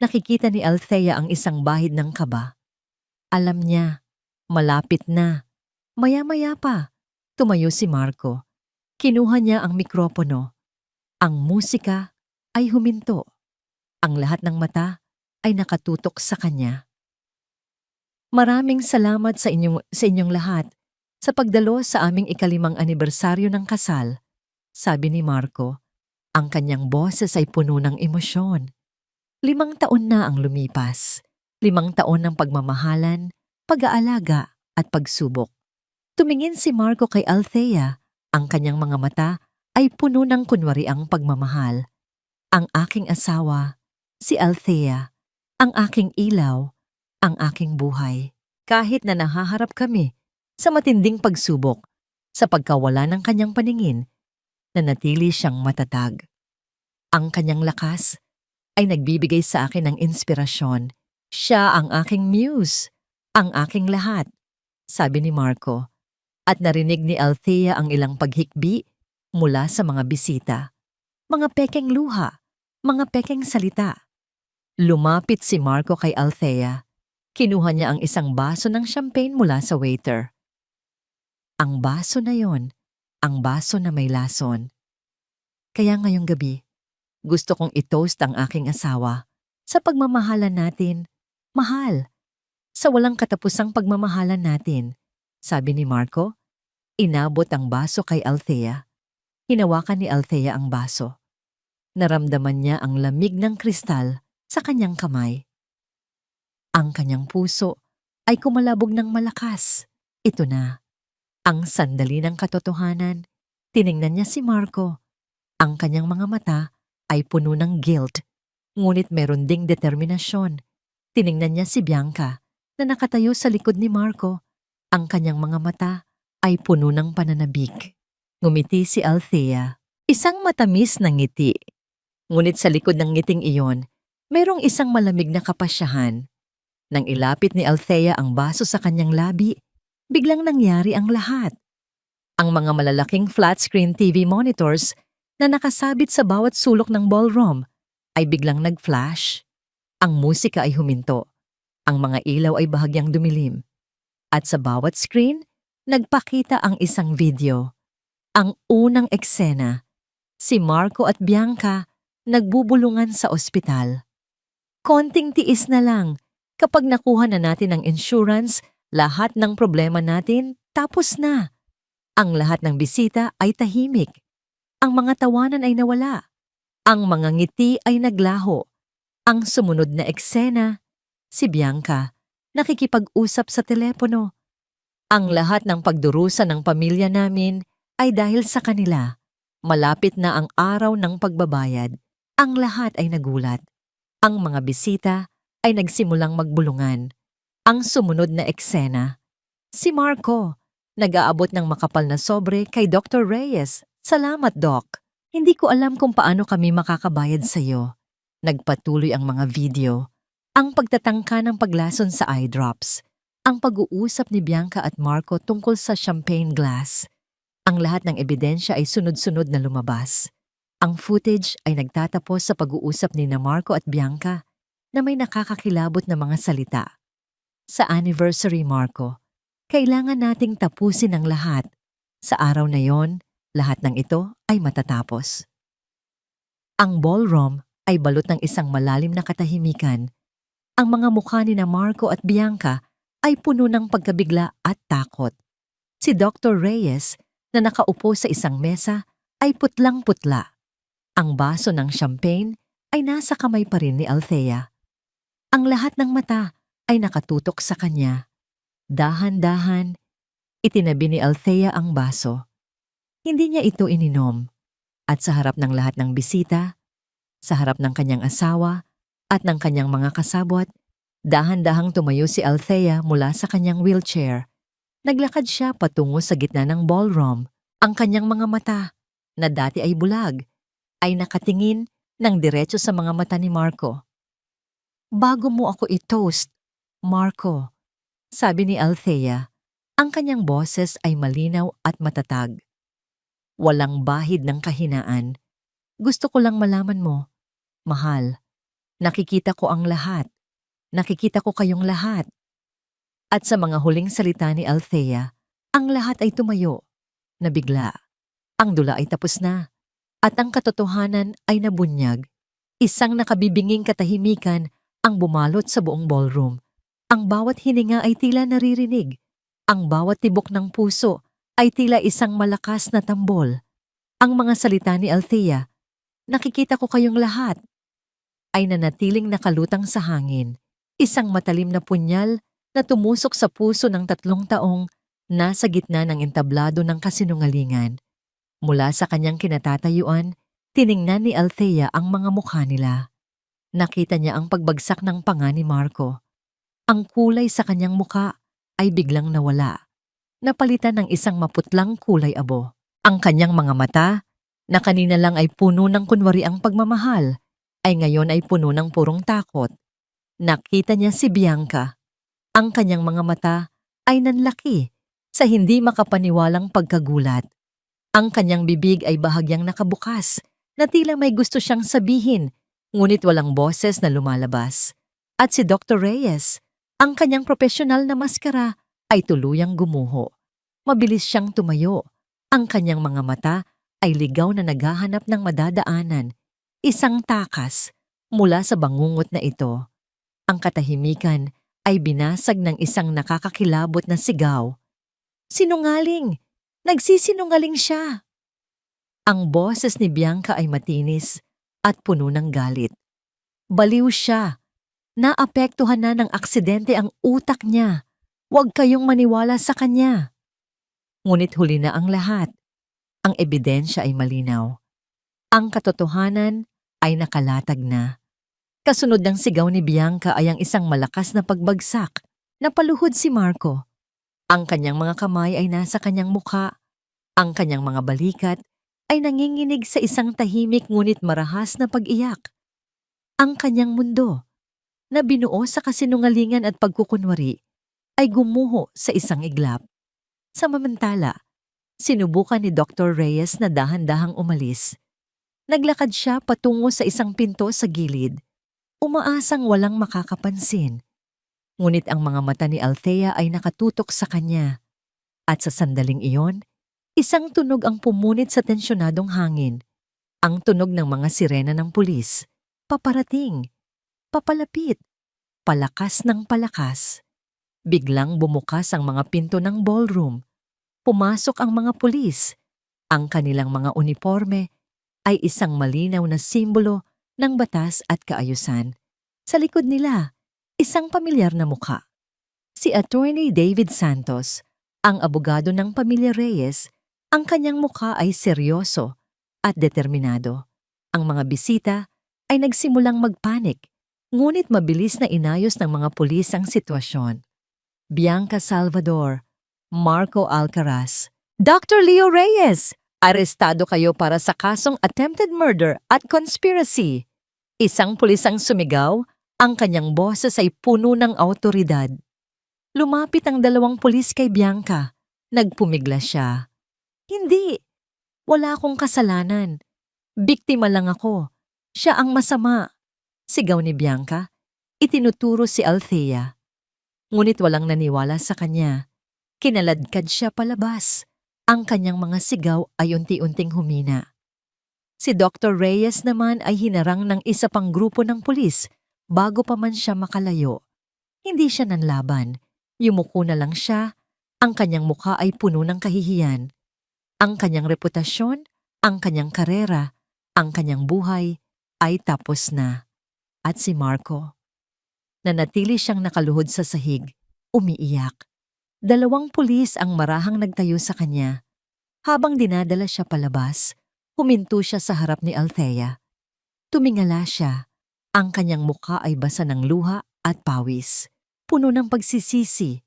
nakikita ni Althea ang isang bahid ng kaba. Alam niya, malapit na. Maya-maya pa, tumayo si Marco. Kinuha niya ang mikropono. Ang musika ay huminto. Ang lahat ng mata ay nakatutok sa kanya. Maraming salamat sa inyong lahat sa pagdalo sa aming ika-5 anibersaryo ng kasal, sabi ni Marco. Ang kanyang boses ay puno ng emosyon. 5 taon na ang lumipas. 5 taon ng pagmamahalan, pag-aalaga at pagsubok. Tumingin si Marco kay Althea. Ang kanyang mga mata ay puno ng kunwariang pagmamahal. Ang aking asawa, si Althea, ang aking ilaw, ang aking buhay. kahit na nahaharap kami sa matinding pagsubok. Sa pagkawala ng kanyang paningin, nanatili siyang matatag. Ang kanyang lakas ay nagbibigay sa akin ng inspirasyon. Siya ang aking muse, ang aking lahat, sabi ni Marco. At narinig ni Althea ang ilang paghikbi mula sa mga bisita. Mga pekeng luha, mga pekeng salita. Lumapit si Marco kay Althea. Kinuha niya ang isang baso ng champagne mula sa waiter. Ang baso na yon, ang baso na may lason. Kaya ngayong gabi, gusto kong i-toast ang aking asawa sa pagmamahalan natin. Mahal. Sa walang katapusang pagmamahalan natin, sabi ni Marco. Inabot ang baso kay Althea. Hinawakan ni Althea ang baso. Naramdaman niya ang lamig ng kristal sa kanyang kamay. Ang kanyang puso ay kumalabog ng malakas. Ito na. Ang sandali ng katotohanan. Tiningnan niya si Marco. Ang kanyang mga mata ay puno ng guilt, ngunit meron ding determinasyon. Tiningnan niya si Bianca na nakatayo sa likod ni Marco. Ang kanyang mga mata ay puno ng pananabik. Ngumiti si Althea, isang matamis na ngiti. Ngunit sa likod ng ngiting iyon, mayroong isang malamig na kapasyahan. Nang ilapit ni Althea ang baso sa kanyang labi, biglang nangyari ang lahat. Ang mga malalaking flat-screen TV monitors na nakasabit sa bawat sulok ng ballroom ay biglang nag-flash. Ang musika ay huminto. Ang mga ilaw ay bahagyang dumilim. At sa bawat screen, nagpakita ang isang video. Ang unang eksena, si Marco at Bianca nagbubulungan sa ospital. Konting tiis na lang, kapag nakuha na natin ang insurance, lahat ng problema natin tapos na. Ang lahat ng bisita ay tahimik. Ang mga tawanan ay nawala. Ang mga ngiti ay naglaho. Ang sumunod na eksena, si Bianca, nakikipag-usap sa telepono. Ang lahat ng pagdurusa ng pamilya namin ay dahil sa kanila. Malapit na ang araw ng pagbabayad. Ang lahat ay nagulat. Ang mga bisita ay nagsimulang magbulungan. Ang sumunod na eksena, si Marco, nag-aabot ng makapal na sobre kay Dr. Reyes. Salamat, Doc. Hindi ko alam kung paano kami makakabayad sa iyo. Nagpatuloy ang mga video. Ang pagtatangka ng paglason sa eye drops. Ang pag-uusap ni Bianca at Marco tungkol sa champagne glass. Ang lahat ng ebidensya ay sunod-sunod na lumabas. Ang footage ay nagtatapos sa pag-uusap ni Marco at Bianca na may nakakakilabot na mga salita. Sa anniversary, Marco, kailangan nating tapusin ang lahat. Sa araw na yon, lahat ng ito ay matatapos. Ang ballroom ay balot ng isang malalim na katahimikan. Ang mga mukha ni Marco at Bianca ay puno ng pagkabigla at takot. Si Dr. Reyes na nakaupo sa isang mesa ay putlang-putla. Ang baso ng champagne ay nasa kamay pa rin ni Althea. Ang lahat ng mata ay nakatutok sa kanya. Dahan-dahan, itinabi ni Althea ang baso. Hindi niya ito ininom. At sa harap ng lahat ng bisita, sa harap ng kanyang asawa at ng kanyang mga kasabwat, dahan-dahang tumayo si Althea mula sa kanyang wheelchair. Naglakad siya patungo sa gitna ng ballroom. Ang kanyang mga mata, na dati ay bulag, ay nakatingin ng diretso sa mga mata ni Marco. Bago mo ako i-toast, Marco, sabi ni Althea, ang kanyang boses ay malinaw at matatag. Walang bahid ng kahinaan. Gusto ko lang malaman mo, mahal, nakikita ko ang lahat. Nakikita ko kayong lahat. At sa mga huling salita ni Althea, ang lahat ay tumayo. Nabigla. Ang dula ay tapos na. At ang katotohanan ay nabunyag. Isang nakabibinging katahimikan ang bumalot sa buong ballroom. Ang bawat hininga ay tila naririnig. Ang bawat tibok ng puso ay tila isang malakas na tambol. Ang mga salita ni Althea, nakikita ko kayong lahat, ay nanatiling nakalutang sa hangin. Isang matalim na punyal na tumusok sa puso ng 3 taong nasa gitna ng entablado ng kasinungalingan. Mula sa kanyang kinatatayuan, tiningnan ni Althea ang mga mukha nila. Nakita niya ang pagbagsak ng panga ni Marco. Ang kulay sa kanyang muka ay biglang nawala. Napalitan ng isang maputlang kulay abo. Ang kanyang mga mata, na kanina lang ay puno ng kunwariang pagmamahal, ay ngayon ay puno ng purong takot. Nakita niya si Bianca. Ang kanyang mga mata ay nanlaki sa hindi makapaniwalang pagkagulat. Ang kanyang bibig ay bahagyang nakabukas na tila may gusto siyang sabihin, ngunit walang boses na lumalabas. At si Dr. Reyes, ang kanyang profesional na maskara, ay tuluyang gumuho. Mabilis siyang tumayo. Ang kanyang mga mata ay ligaw na naghahanap ng madadaanan. Isang takas mula sa bangungot na ito. Ang katahimikan ay binasag ng isang nakakakilabot na sigaw. Sinungaling! Nagsisinungaling siya! Ang boses ni Bianca ay matinis at puno ng galit. Baliw siya. Naapektuhan na ng aksidente ang utak niya. Huwag kayong maniwala sa kanya. Ngunit huli na ang lahat. Ang ebidensya ay malinaw. Ang katotohanan ay nakalatag na. Kasunod ng sigaw ni Bianca ay ang isang malakas na pagbagsak. Napaluhod si Marco. Ang kanyang mga kamay ay nasa kanyang mukha. Ang kanyang mga balikat ay nanginginig sa isang tahimik ngunit marahas na pag-iyak. Ang kanyang mundo, na binuo sa kasinungalingan at pagkukunwari, ay gumuho sa isang iglap. Samantala, sinubukan ni Dr. Reyes na dahan-dahang umalis. Naglakad siya patungo sa isang pinto sa gilid, umaasang walang makakapansin. Ngunit ang mga mata ni Althea ay nakatutok sa kanya. At sa sandaling iyon, isang tunog ang pumunit sa tensyonadong hangin. Ang tunog ng mga sirena ng pulis. Paparating, papalapit, palakas ng palakas. Biglang bumukas ang mga pinto ng ballroom. Pumasok ang mga pulis. Ang kanilang mga uniforme ay isang malinaw na simbolo ng batas at kaayusan. Sa likod nila, isang pamilyar na mukha. Si Attorney David Santos, ang abogado ng pamilya Reyes. Ang kanyang mukha ay seryoso at determinado. Ang mga bisita ay nagsimulang magpanik, ngunit mabilis na inayos ng mga pulis ang sitwasyon. Bianca Salvador, Marco Alcaraz, Dr. Leo Reyes, arestado kayo para sa kasong attempted murder at conspiracy. Isang pulis ang sumigaw. Ang kanyang boses ay puno ng awtoridad. Lumapit ang dalawang pulis kay Bianca. Nagpumigla siya. Hindi. Wala akong kasalanan. Biktima lang ako. Siya ang masama. Sigaw ni Bianca. Itinuturo si Althea. Ngunit walang naniwala sa kanya. Kinaladkad siya palabas. Ang kanyang mga sigaw ay unti-unting humina. Si Dr. Reyes naman ay hinarang ng isa pang grupo ng pulis. Bago pa man siya makalayo, hindi siya nanlaban. Yumuko na lang siya. Ang kanyang mukha ay puno ng kahihiyan. Ang kanyang reputasyon, ang kanyang karera, ang kanyang buhay ay tapos na. At si Marco, nanatili siyang nakaluhod sa sahig, umiiyak. Dalawang pulis ang marahang nagtayo sa kanya. Habang dinadala siya palabas, huminto siya sa harap ni Althea. Tumingala siya. Ang kanyang mukha ay basa ng luha at pawis. Puno ng pagsisisi,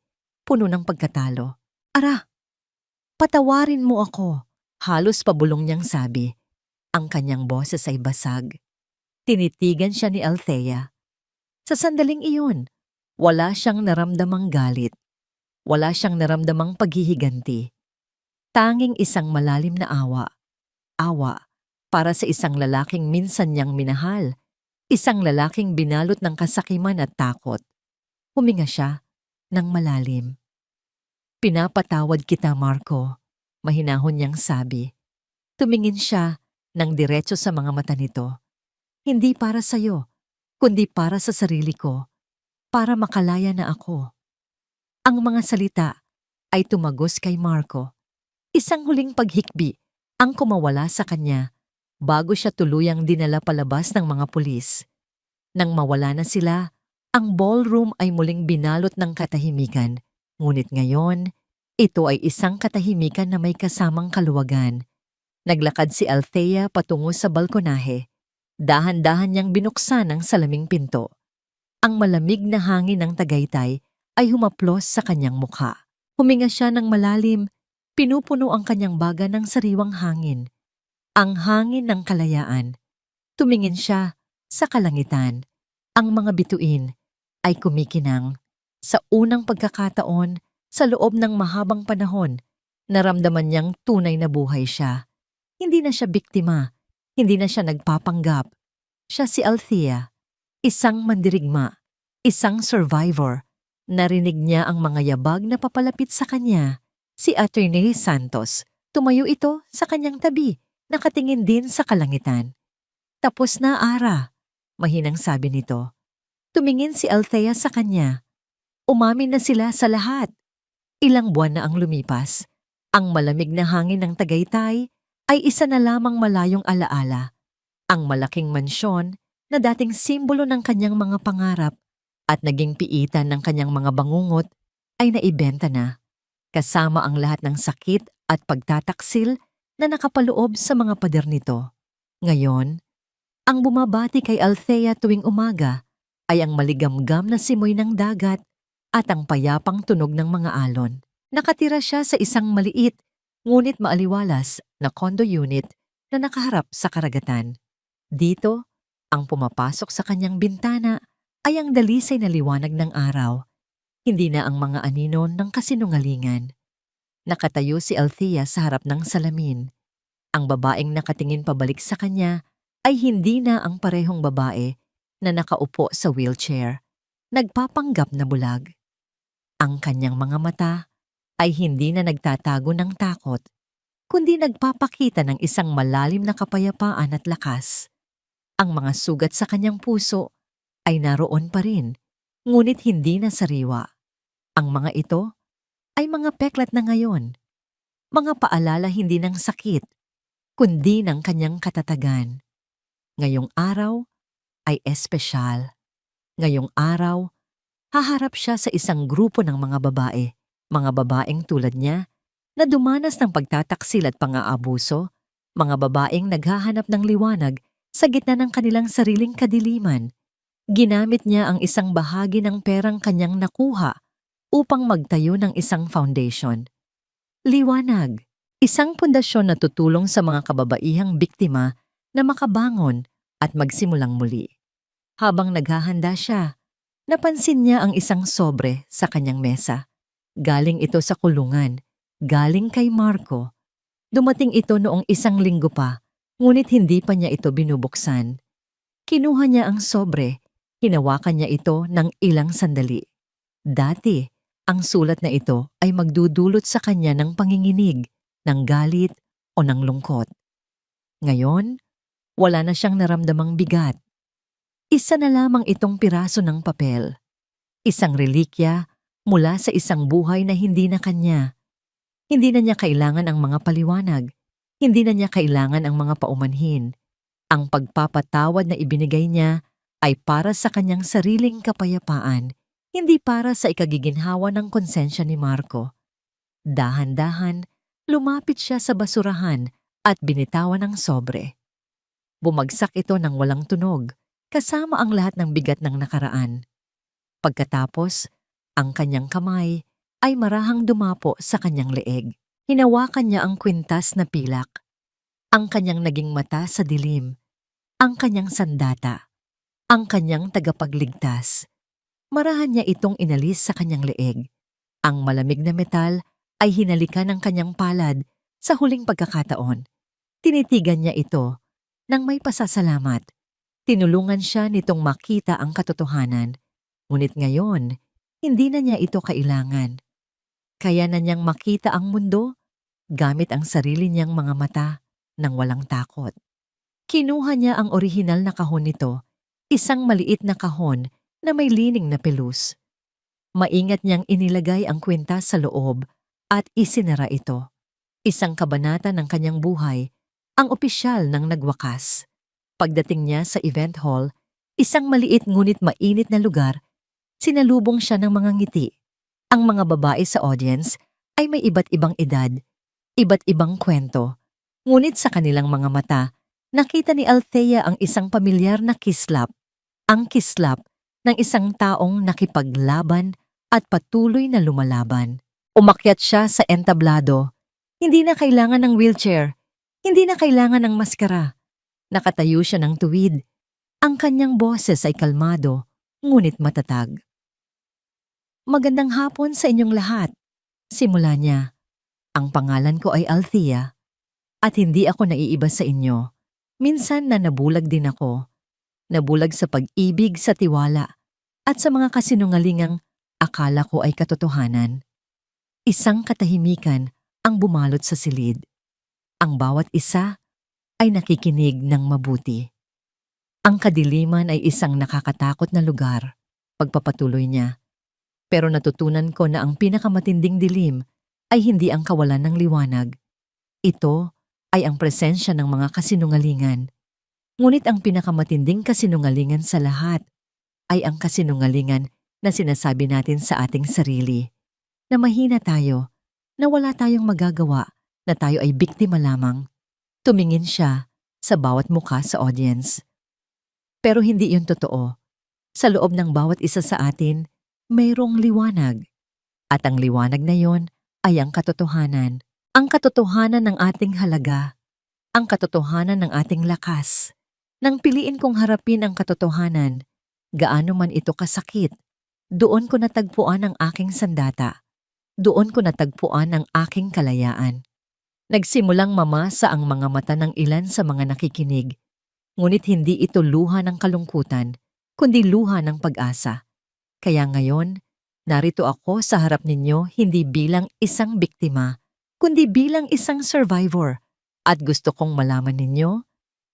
puno ng pagkatalo. Ara, patawarin mo ako, halos pabulong niyang sabi. Ang kanyang boses ay basag. Tinitigan siya ni Althea. Sa sandaling iyon, wala siyang naramdamang galit. Wala siyang naramdamang paghihiganti. Tanging isang malalim na awa. Awa para sa isang lalaking minsan niyang minahal. Isang lalaking binalot ng kasakiman at takot. Huminga siya ng malalim. Pinapatawad kita, Marco, mahinahon niyang sabi. Tumingin siya ng diretso sa mga mata nito. Hindi para sa'yo, kundi para sa sarili ko, para makalaya na ako. Ang mga salita ay tumagos kay Marco. Isang huling paghikbi ang kumawala sa kanya. Bago siya tuluyang dinala palabas ng mga pulis. Nang mawala na sila, ang ballroom ay muling binalot ng katahimikan. Ngunit ngayon, ito ay isang katahimikan na may kasamang kaluwagan. Naglakad si Althea patungo sa balkonahe. Dahan-dahan niyang binuksan ang salaming pinto. Ang malamig na hangin ng Tagaytay ay humaplos sa kanyang mukha. Huminga siya ng malalim, pinupuno ang kanyang baga ng sariwang hangin. Ang hangin ng kalayaan. Tumingin siya sa kalangitan. Ang mga bituin ay kumikinang. Sa unang pagkakataon, sa loob ng mahabang panahon, naramdaman niyang tunay na buhay siya. Hindi na siya biktima, hindi na siya nagpapanggap. Siya si Althea, isang mandirigma, isang survivor. Narinig niya ang mga yabag na papalapit sa kanya. Si Attorney Santos, tumayo ito sa kanyang tabi, nakatingin din sa kalangitan. Tapos na, Ara, mahinang sabi nito. Tumingin si Althea sa kanya. Umamin na sila sa lahat. Ilang buwan na ang lumipas. Ang malamig na hangin ng Tagaytay ay isa na lamang malayong alaala. Ang malaking mansyon na dating simbolo ng kanyang mga pangarap at naging piitan ng kanyang mga bangungot ay naibenta na, kasama ang lahat ng sakit at pagtataksil na nakapaloob sa mga pader nito. Ngayon, ang bumabati kay Althea tuwing umaga ay ang maligamgam na simoy ng dagat at ang payapang tunog ng mga alon. Nakatira siya sa isang maliit ngunit maaliwalas na condo unit na nakaharap sa karagatan. Dito, ang pumapasok sa kanyang bintana ay ang dalisay na liwanag ng araw, hindi na ang mga anino ng kasinungalingan. Nakatayo si Althea sa harap ng salamin. Ang babaeng nakatingin pabalik sa kanya ay hindi na ang parehong babae na nakaupo sa wheelchair, nagpapanggap na bulag. Ang kanyang mga mata ay hindi na nagtatago ng takot, kundi nagpapakita ng isang malalim na kapayapaan at lakas. Ang mga sugat sa kanyang puso ay naroon pa rin, ngunit hindi na sariwa. Ang mga ito ay mga peklat na ngayon, mga paalala hindi ng sakit, kundi ng kanyang katatagan. Ngayong araw ay espesyal. Ngayong araw, haharap siya sa isang grupo ng mga babaeng tulad niya na dumanas ng pagtataksil at pang-aabuso, mga babaeng naghahanap ng liwanag sa gitna ng kanilang sariling kadiliman. Ginamit niya ang isang bahagi ng perang kanyang nakuha upang magtayo ng isang foundation. Liwanag, isang pundasyon na tutulong sa mga kababaihang biktima na makabangon at magsimulang muli. Habang naghahanda siya, napansin niya ang isang sobre sa kanyang mesa. Galing ito sa kulungan, galing kay Marco. Dumating ito noong 1 linggo pa, ngunit hindi pa niya ito binubuksan. Kinuha niya ang sobre, hinawakan niya ito ng ilang sandali. Dati, ang sulat na ito ay magdudulot sa kanya ng panginginig, ng galit o ng lungkot. Ngayon, wala na siyang naramdamang bigat. Isa na lamang itong piraso ng papel. Isang relikya mula sa isang buhay na hindi na kanya. Hindi na niya kailangan ang mga paliwanag. Hindi na niya kailangan ang mga paumanhin. Ang pagpapatawad na ibinigay niya ay para sa kanyang sariling kapayapaan, hindi para sa ikagiginhawa ng konsensya ni Marco. Dahan-dahan, lumapit siya sa basurahan at binitawan ang sobre. Bumagsak ito ng walang tunog, kasama ang lahat ng bigat ng nakaraan. Pagkatapos, ang kanyang kamay ay marahang dumapo sa kanyang leeg. Hinawakan niya ang kwintas na pilak, ang kanyang naging mata sa dilim, ang kanyang sandata, ang kanyang tagapagligtas. Marahan niya itong inalis sa kanyang leeg. Ang malamig na metal ay hinalikan ng kanyang palad sa huling pagkakataon. Tinitigan niya ito nang may pasasalamat. Tinulungan siya nitong makita ang katotohanan. Ngunit ngayon, hindi na niya ito kailangan. Kaya na niyang makita ang mundo gamit ang sarili niyang mga mata nang walang takot. Kinuha niya ang orihinal na kahon nito, isang maliit na kahon na may lining na pelus. Maingat niyang inilagay ang kwintas sa loob at isinara ito. Isang kabanata ng kanyang buhay, ang opisyal ng nagwakas. Pagdating niya sa event hall, isang maliit ngunit mainit na lugar, sinalubong siya ng mga ngiti. Ang mga babae sa audience ay may iba't ibang edad, iba't ibang kwento. Ngunit sa kanilang mga mata, nakita ni Althea ang isang pamilyar na kislap. Ang kislap ng isang taong nakipaglaban at patuloy na lumalaban. Umakyat siya sa entablado. Hindi na kailangan ng wheelchair. Hindi na kailangan ng maskara. Nakatayo siya ng tuwid. Ang kanyang boses ay kalmado, ngunit matatag. Magandang hapon sa inyong lahat. Simula niya. Ang pangalan ko ay Althea at hindi ako naiiba sa inyo. Minsan na nabulag din ako. Nabulag sa pag-ibig, sa tiwala at sa mga kasinungalingang akala ko ay katotohanan. Isang katahimikan ang bumalot sa silid. Ang bawat isa ay nakikinig ng mabuti. Ang kadiliman ay isang nakakatakot na lugar, pagpapatuloy niya. Pero natutunan ko na ang pinakamatinding dilim ay hindi ang kawalan ng liwanag. Ito ay ang presensya ng mga kasinungalingan. Ngunit ang pinakamatinding kasinungalingan sa lahat ay ang kasinungalingan na sinasabi natin sa ating sarili. Na mahina tayo, na wala tayong magagawa, na tayo ay biktima lamang. Tumingin siya sa bawat mukha sa audience. Pero hindi yun totoo. Sa loob ng bawat isa sa atin, mayroong liwanag. At ang liwanag na yon ay ang katotohanan. Ang katotohanan ng ating halaga. Ang katotohanan ng ating lakas. Nang piliin kong harapin ang katotohanan, gaano man ito kasakit, doon ko natagpuan ang aking sandata. Doon ko natagpuan ang aking kalayaan. Nagsimulang mamasa ang mga mata ng ilan sa mga nakikinig, ngunit hindi ito luha ng kalungkutan, kundi luha ng pag-asa. Kaya ngayon, narito ako sa harap ninyo hindi bilang isang biktima, kundi bilang isang survivor. At gusto kong malaman ninyo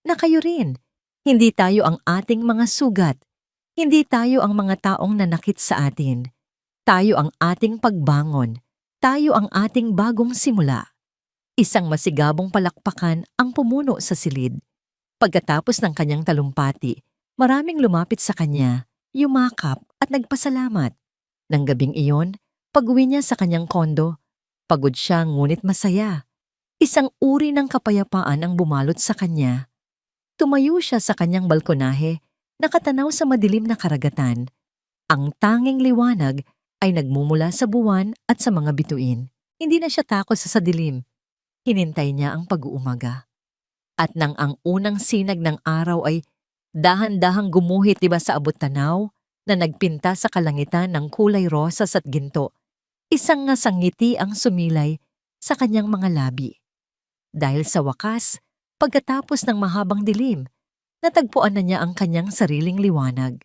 na kayo rin. Hindi tayo ang ating mga sugat. Hindi tayo ang mga taong nanakit sa atin. Tayo ang ating pagbangon. Tayo ang ating bagong simula. Isang masigabong palakpakan ang pumuno sa silid. Pagkatapos ng kanyang talumpati, maraming lumapit sa kanya, yumakap at nagpasalamat. Nang gabing iyon, pag-uwi niya sa kanyang kondo, pagod siya ngunit masaya. Isang uri ng kapayapaan ang bumalot sa kanya. Tumayo siya sa kanyang balkonahe, nakatanaw sa madilim na karagatan. Ang tanging liwanag ay nagmumula sa buwan at sa mga bituin. Hindi na siya takot sa dilim. Hinintay niya ang pag-uumaga. At nang ang unang sinag ng araw ay dahan-dahang gumuhit diba sa abot-tanaw na nagpinta sa kalangitan ng kulay rosas at ginto, isang ngasang ngiti ang sumilay sa kanyang mga labi. Dahil sa wakas, pagkatapos ng mahabang dilim, natagpuan na niya ang kanyang sariling liwanag.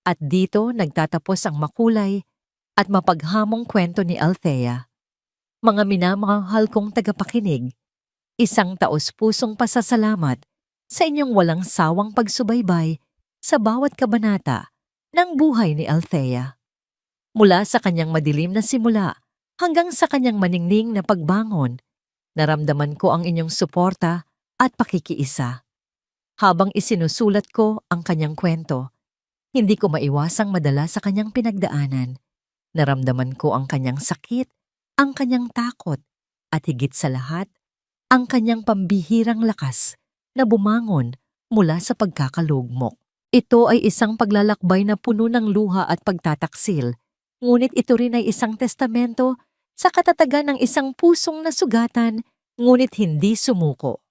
At dito nagtatapos ang makulay at mapaghamong kwento ni Althea. Mga minamahal kong tagapakinig, isang taos-pusong pasasalamat sa inyong walang sawang pagsubaybay sa bawat kabanata ng buhay ni Althea. Mula sa kanyang madilim na simula hanggang sa kanyang maningning na pagbangon, naramdaman ko ang inyong suporta at pakikiisa. Habang isinusulat ko ang kanyang kwento, hindi ko maiwasang madala sa kanyang pinagdaanan. Naramdaman ko ang kanyang sakit, ang kanyang takot, at higit sa lahat, ang kanyang pambihirang lakas na bumangon mula sa pagkakalugmok. Ito ay isang paglalakbay na puno ng luha at pagtataksil, ngunit ito rin ay isang testamento sa katatagan ng isang pusong nasugatan, ngunit hindi sumuko.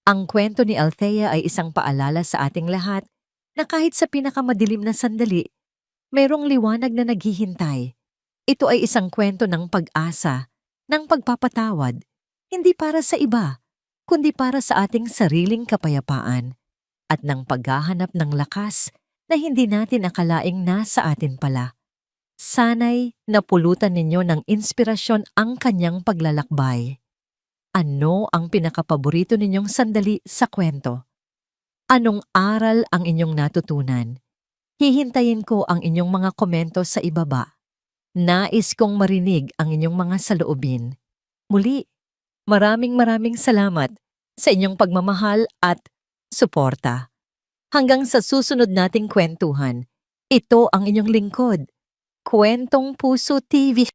Ang kwento ni Althea ay isang paalala sa ating lahat na kahit sa pinakamadilim na sandali, mayroong liwanag na naghihintay. Ito ay isang kwento ng pag-asa, ng pagpapatawad, hindi para sa iba, kundi para sa ating sariling kapayapaan at ng paghahanap ng lakas na hindi natin akalaing nasa atin pala. Sana'y napulutan ninyo ng inspirasyon ang kanyang paglalakbay. Ano ang pinakapaborito ninyong sandali sa kwento? Anong aral ang inyong natutunan? Hihintayin ko ang inyong mga komento sa ibaba. Nais kong marinig ang inyong mga saloobin. Muli, maraming salamat sa inyong pagmamahal at suporta. Hanggang sa susunod nating kwentuhan, ito ang inyong lingkod, Kwentong Puso TV.